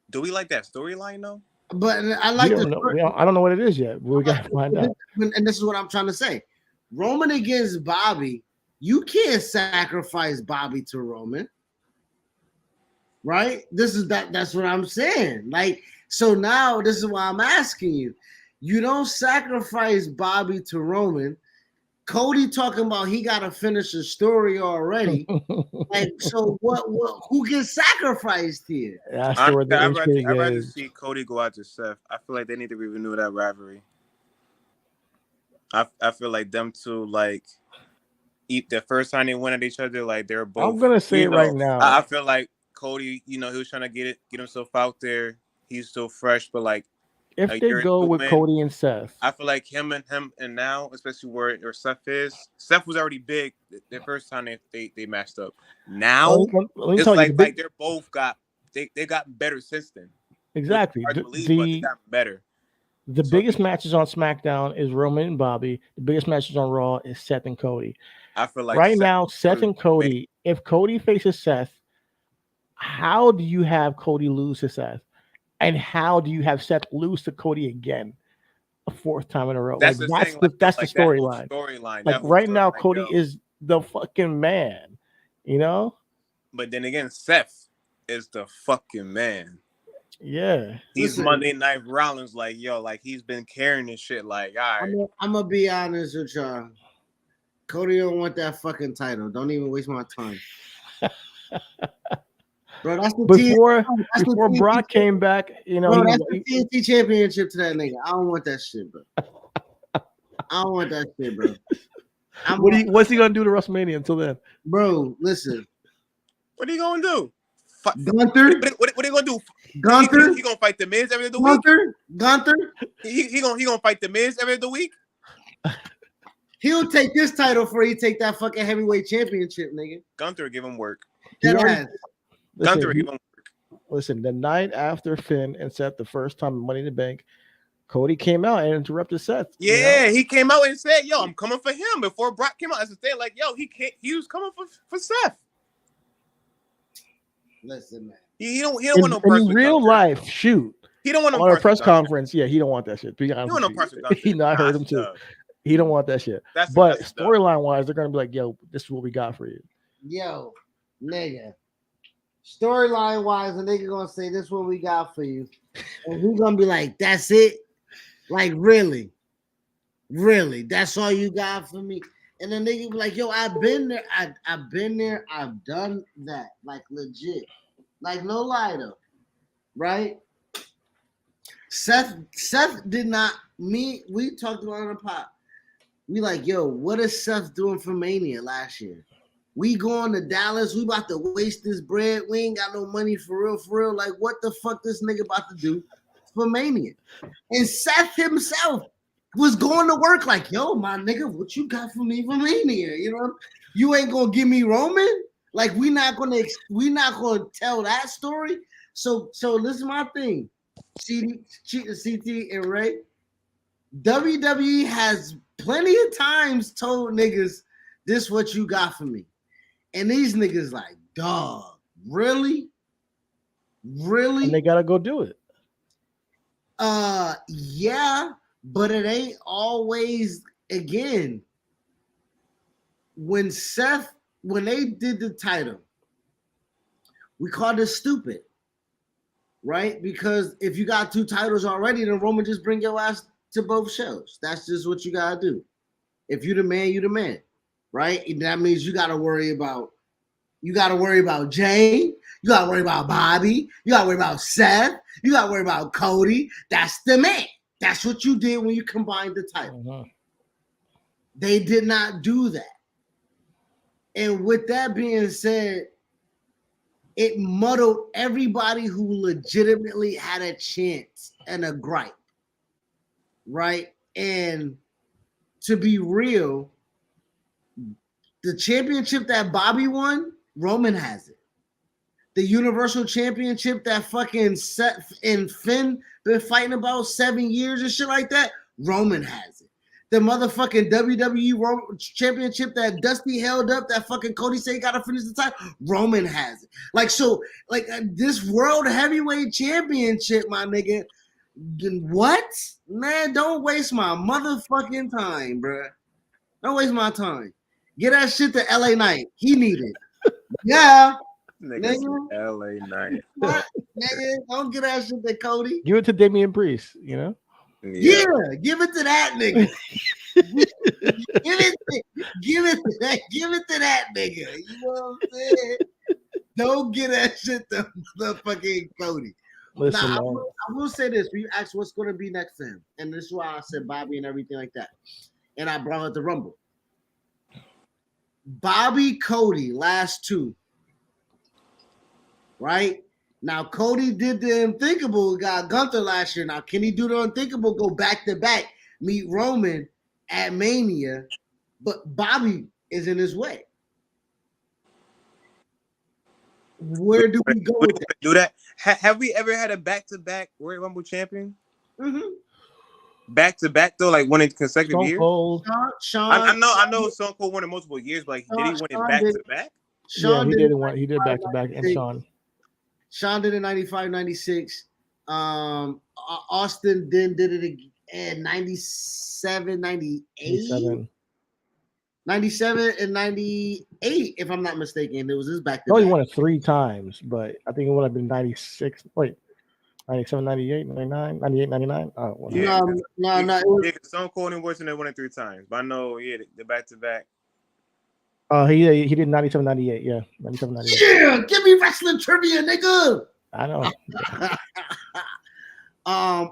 Do we like that storyline though? But I like I don't know what it is yet. We got to find out. And this is what I'm trying to say. Roman against Bobby, you can't sacrifice Bobby to Roman. Right? That's what I'm saying. Like, so now this is why I'm asking you. You don't sacrifice Bobby to Roman. Cody talking about he got to finish the story already. Like, so what who gets sacrificed here? That's where the I'd rather see Cody go out to Seth. I feel like they need to renew that rivalry. I feel like them two, like, the first time they went at each other, like they're both. I'm gonna say it right now. I feel like Cody, he was trying to get himself out there. He's still fresh, but like, if they go with Cody and Seth, I feel like him and now, especially where Seth is. Seth was already big the first time they matched up. Now it's like they're both they got better since then. Exactly. But they got better. The biggest matches on SmackDown is Roman and Bobby. The biggest matches on Raw is Seth and Cody. I feel like right now, Seth and Cody. If Cody faces Seth, how do you have Cody lose to Seth? And how do you have Seth lose to Cody again a 4th time in a row? That's the storyline. Like right now, Cody is the fucking man, But then again, Seth is the fucking man. Yeah, he's Monday Night Rollins, like he's been carrying this shit. Like, all right, I'm gonna be honest with y'all. Cody don't want that fucking title. Don't even waste my time. Bro, that's the before Brock came back, bro, that's the TNT championship to that nigga. I don't want that shit, bro. I don't want that shit, bro. What's he gonna do to WrestleMania until then? Bro, listen. What are you gonna do? Gunther. What they gonna do? Gunther. He gonna fight the Miz every other week. Gunther. He gonna fight the Miz every other week. He'll take this title before he take that fucking heavyweight championship, nigga. Gunther give him work. That Gunther give him work. Listen, the night after Finn and Seth, the first time in Money in the Bank, Cody came out and interrupted Seth. Yeah, he came out and said, "Yo, I'm coming for him." Before Brock came out, as a thing, like, "Yo, he was coming for Seth." Listen, man. He don't want no parts in with real Gunther. life. Shoot, He don't want no on a parts press with Gunther. conference. Yeah, he don't want that shit. Be He honest don't want no with parts you. with Gunther. He know, I heard him That's too. tough. He don't want that shit. That's But tough. storyline wise, they're gonna be like, "Yo, this is what we got for you." Yo, nigga. Storyline wise, a nigga gonna say this is what we got for you. And we gonna be like, that's it? Like, really? Really? That's all you got for me? And the nigga be like, yo, I've been there. I've been there. I've done that. Like, legit. Like, no lie though. Right? Seth did not, we talked about it on the pod. We like, yo, what is Seth doing for Mania last year? We going to Dallas. We about to waste this bread. We ain't got no money for real. Like, what the fuck this nigga about to do for Mania? And Seth himself was going to work like, yo, my nigga, what you got for me for Mania? You know, you ain't gonna give me Roman. Like, we not gonna tell that story. So listen to my thing, CT and Ray. WWE has plenty of times told niggas, this what you got for me. And these niggas like, dog, really? Really? And they gotta go do it. Yeah, but it ain't always, again, when they did the title, we called it stupid, right? Because if you got 2 titles already, then Roman just bring your ass to both shows. That's just what you gotta do. If you the man, you the man, right? And that means you gotta worry about Jay, you gotta worry about Bobby, you gotta worry about Seth, you gotta worry about Cody. That's the man. That's what you did when you combined the title. Uh-huh. They did not do that. And with that being said, it muddled everybody who legitimately had a chance and a gripe, right? And to be real, the championship that Bobby won, Roman has it. The Universal Championship that fucking Seth and Finn been fighting about 7 years and shit like that, Roman has it. The motherfucking WWE Championship that Dusty held up, that fucking Cody said he gotta finish the title, Roman has it. Like, so, like, this World Heavyweight Championship, my nigga, what? Man, don't waste my motherfucking time, bruh. Don't waste my time. Get that shit to LA Knight. He need it. Yeah. Niggas Nigga. LA Knight. What? Nigga, don't get that shit to Cody. Give it to Damian Priest, you know? Yeah, give it to that nigga. give it to that nigga. You know what I'm saying? Don't get that shit to motherfucking Cody. Listen, Now, man. I will say this. You asked what's going to be next for him. And this is why I said Bobby and everything like that. And I brought up the Rumble. Bobby, Cody, last 2. Right? Now, Cody did the unthinkable, got Gunther last year. Now, can he do the unthinkable, go back-to-back, meet Roman at Mania? But Bobby is in his way. Where do we go with that? Do that? Have we ever had a back-to-back Royal Rumble champion? Mm-hmm. Back-to-back though, like winning consecutive Stone years. Cold. Sean, I know Stone Cold won it multiple years, but like, did he win it Sean back-to-back? Yeah, he did one. it. He did back to back, and Sean. Sean did it 95, 96. Austin then did it in 97, 98. 97 and 98, if I'm not mistaken. It was his back to He only back. won it 3 times, but I think it would have been 96. Wait, 97, 98, 99, 98, 99. Oh, well, Yeah. No. It was, Yeah, Stone Cold and Wilson, they won it 3 times. But I know, yeah, the back-to-back. he did 97, 98. Yeah, 97, 98. yeah, give me wrestling trivia, nigga. I know.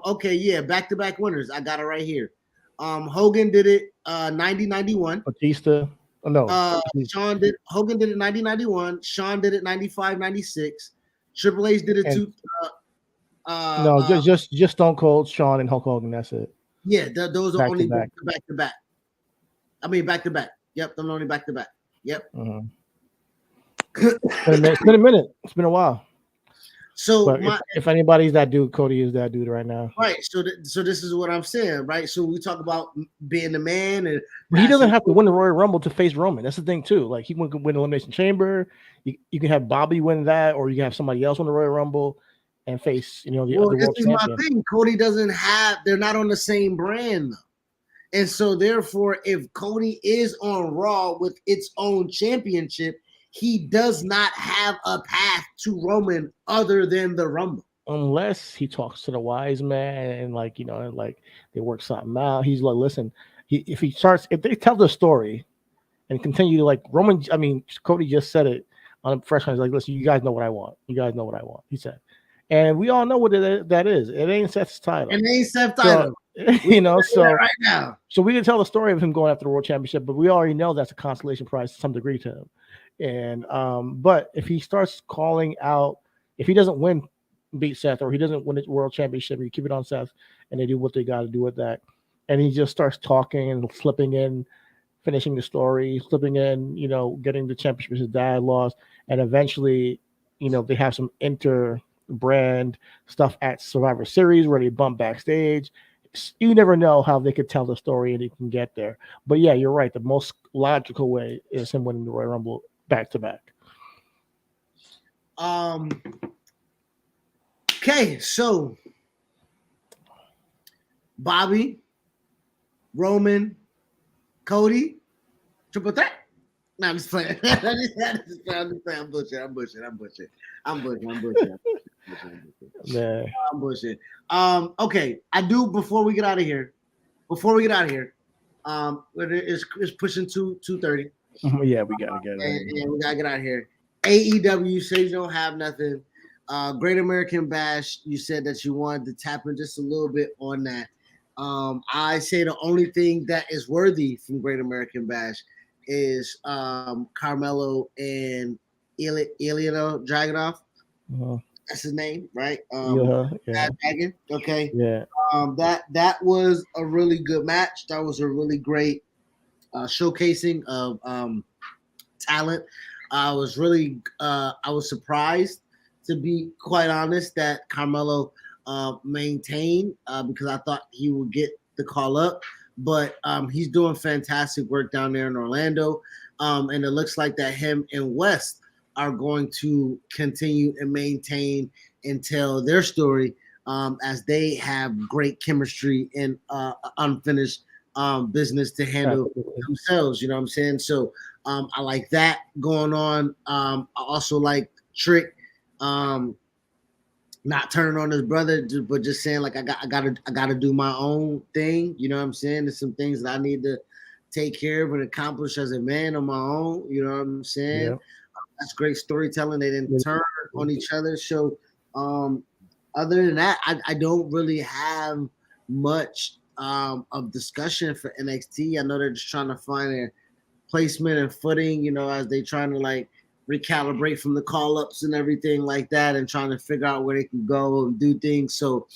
Okay, yeah, back-to-back winners. I got it right here. Hogan did it 90, 91. Batista. Oh no. Hogan did it 90, 91. Sean did it 95, 96. Triple H did it And too. no, just Stone Cold, Shawn, and Hulk Hogan. That's it. Yeah, those are Back to only back. back to back. I mean, back to back. Yep, them only back to back. Yep. Mhm. It's been a minute. It's been a while. So But if anybody's that dude, Cody is that dude right now. right. So this is what I'm saying, right? So we talk about being the man, and But he doesn't have to win the Royal Rumble to face Roman. That's the thing too. Like he can win Elimination Chamber. You can have Bobby win that, or you can have somebody else win the Royal Rumble and face the Well, world this is my champion. thing. Cody doesn't have. They're not on the same brand, though. And so therefore, if Cody is on Raw with its own championship, he does not have a path to Roman other than the Rumble. Unless he talks to the wise man and like they work something out. He's like, listen, if they tell the story and continue to like Roman, I mean Cody just said it on Fresh. He's like, listen, you guys know what I want. You guys know what I want. He said, and we all know what that is. It ain't Seth's title. And they ain't Seth's title. So right now. So we can tell the story of him going after the world championship, but we already know that's a consolation prize to some degree to him. And but if he starts calling out, if he doesn't beat Seth, or he doesn't win the world championship, you keep it on Seth, and they do what they got to do with that, and he just starts talking and slipping in, finishing the story, slipping in, getting the championship his dad lost, and eventually, they have some inter-brand stuff at Survivor Series where they bump backstage. You never know how they could tell the story and he can get there. But yeah, you're right. The most logical way is him winning the Royal Rumble back to back. Okay, so Bobby, Roman, Cody, triple threat. No, I'm just playing. I'm bullshit. I'm bullshit. Okay, I do before we get out of here. It's pushing 2:30. Yeah, we gotta get out. And we gotta get out of here. AEW says you don't have nothing. Great American Bash, you said that you wanted to tap in just a little bit on that. I say the only thing that is worthy from Great American Bash is Carmelo and Ilya Dragunov. That's his name, right? Yeah. Dragon. Okay. Yeah. That was a really good match. That was a really great showcasing of talent. I was surprised, to be quite honest, that Carmelo maintained because I thought he would get the call up, but he's doing fantastic work down there in Orlando, and it looks like that him and West are going to continue and maintain and tell their story as they have great chemistry and unfinished business to handle themselves. You know what I'm saying? So I like that going on. I also like Trick not turning on his brother, but just saying like I gotta do my own thing. You know what I'm saying? There's some things that I need to take care of and accomplish as a man on my own. You know what I'm saying? Yeah. That's great storytelling. They didn't turn on each other. So other than that, I don't really have much of discussion for NXT. I know they're just trying to find their placement and footing, as they trying to like recalibrate from the call-ups and everything like that, and trying to figure out where they can go and do things. So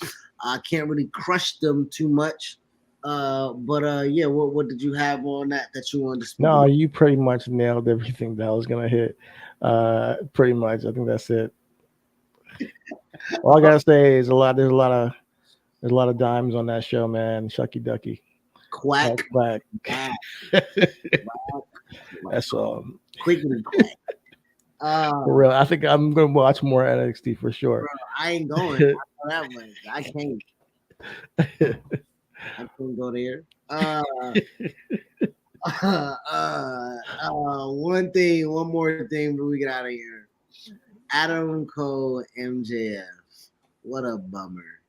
I can't really crush them too much. But yeah, what did you have on that you wanted to speak No, about? you pretty much nailed everything that I was gonna hit. Pretty much, I think that's it. All I gotta say is there's a lot of dimes on that show, man. Shucky ducky. Quack. Quack. Quack. That's Quickly quack. For real. I think I'm gonna watch more NXT for sure. Bro, I ain't going. I know that much. I can't. I couldn't go there. One more thing before we get out of here. Adam Cole, MJF. What a bummer.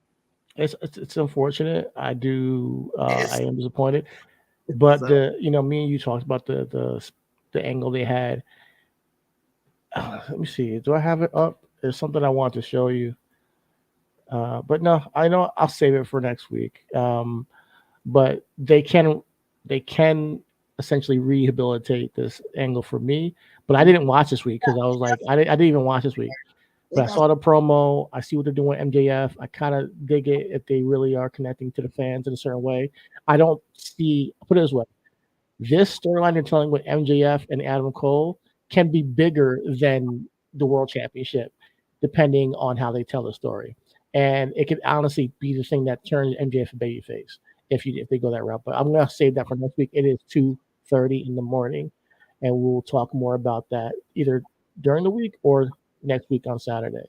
It's unfortunate. I am disappointed. But me and you talked about the angle they had. Let me see. Do I have it up? There's something I want to show you. But no, I know I'll save it for next week. But they can essentially rehabilitate this angle for me. But I didn't watch this week because I was like, I didn't even watch this week. But I saw the promo. I see what they're doing with MJF. I kind of dig it if they really are connecting to the fans in a certain way. I don't see, put it this way, this storyline they're telling with MJF and Adam Cole can be bigger than the World Championship, depending on how they tell the story. And it could honestly be the thing that turns MJF a babyface if they go that route. But I'm gonna save that for next week. It is 2:30 in the morning, and we'll talk more about that either during the week or next week on Saturday.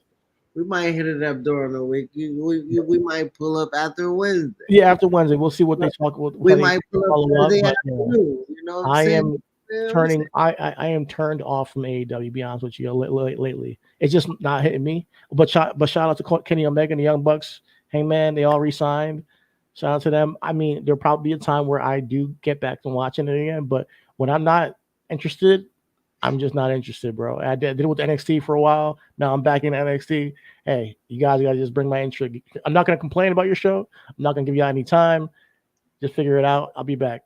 We might hit it up during the week. We might pull up after Wednesday. Yeah, after Wednesday, we'll see what they talk about. We might pull up Thursday but, afternoon. You know what I'm I saying? am turning. I am turned off from AEW. To be honest with you, lately, it's just not hitting me. But shout out to Kenny Omega and the Young Bucks. Hangman, they all resigned. Shout out to them. I mean, there'll probably be a time where I do get back to watching it again. But when I'm not interested, I'm just not interested, bro. I did it with NXT for a while. Now I'm back in NXT. Hey, you guys gotta just bring my interest. I'm not gonna complain about your show. I'm not gonna give you any time. Just figure it out. I'll be back.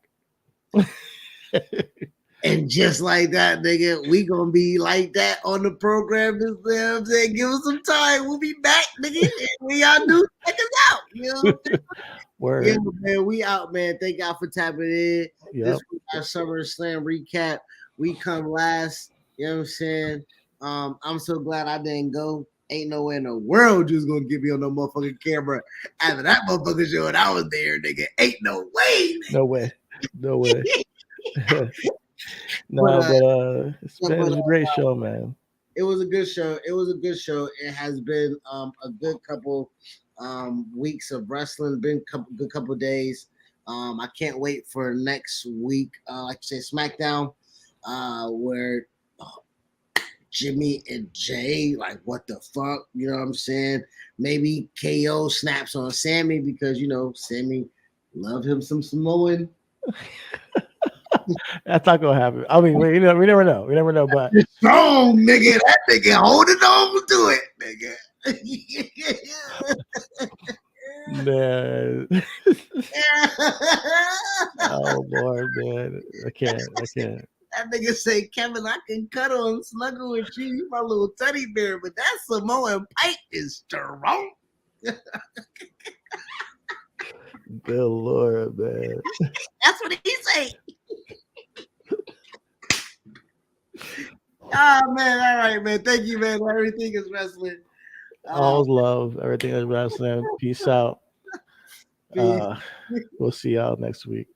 And just like that, nigga, we gonna be like that on the program. You know what I'm saying? Give us some time. We'll be back, nigga. And we all do check us out. You know what I'm saying? Word. Yeah, man, we out, man. Thank y'all for tapping in. Yep. This was our SummerSlam recap. We come last. You know what I'm saying? I'm so glad I didn't go. Ain't no way in the world you was gonna get me on no motherfucking camera after that motherfucking show and I was there, nigga. Ain't no way. No way. No way. No, it's a great show, man. It was a good show. It has been a good couple weeks of wrestling, been good couple days. I can't wait for next week. Like I say, SmackDown, where Jimmy and Jay, like, what the fuck? You know what I'm saying? Maybe KO snaps on Sammy because, you know, Sammy love him some Samoan. That's not gonna happen. I mean, we never know. We never know, but Strong, nigga. That nigga holding on to it, nigga. man. Oh boy, man. I can't. That nigga say, Kevin, I can cuddle and snuggle with you. You my little teddy bear, but that Samoan pipe is strong. Good Lord, man. That's what he say. Oh man, all right, man. Thank you, man. Everything is wrestling. All love, everything is wrestling. Peace out. We'll see y'all next week.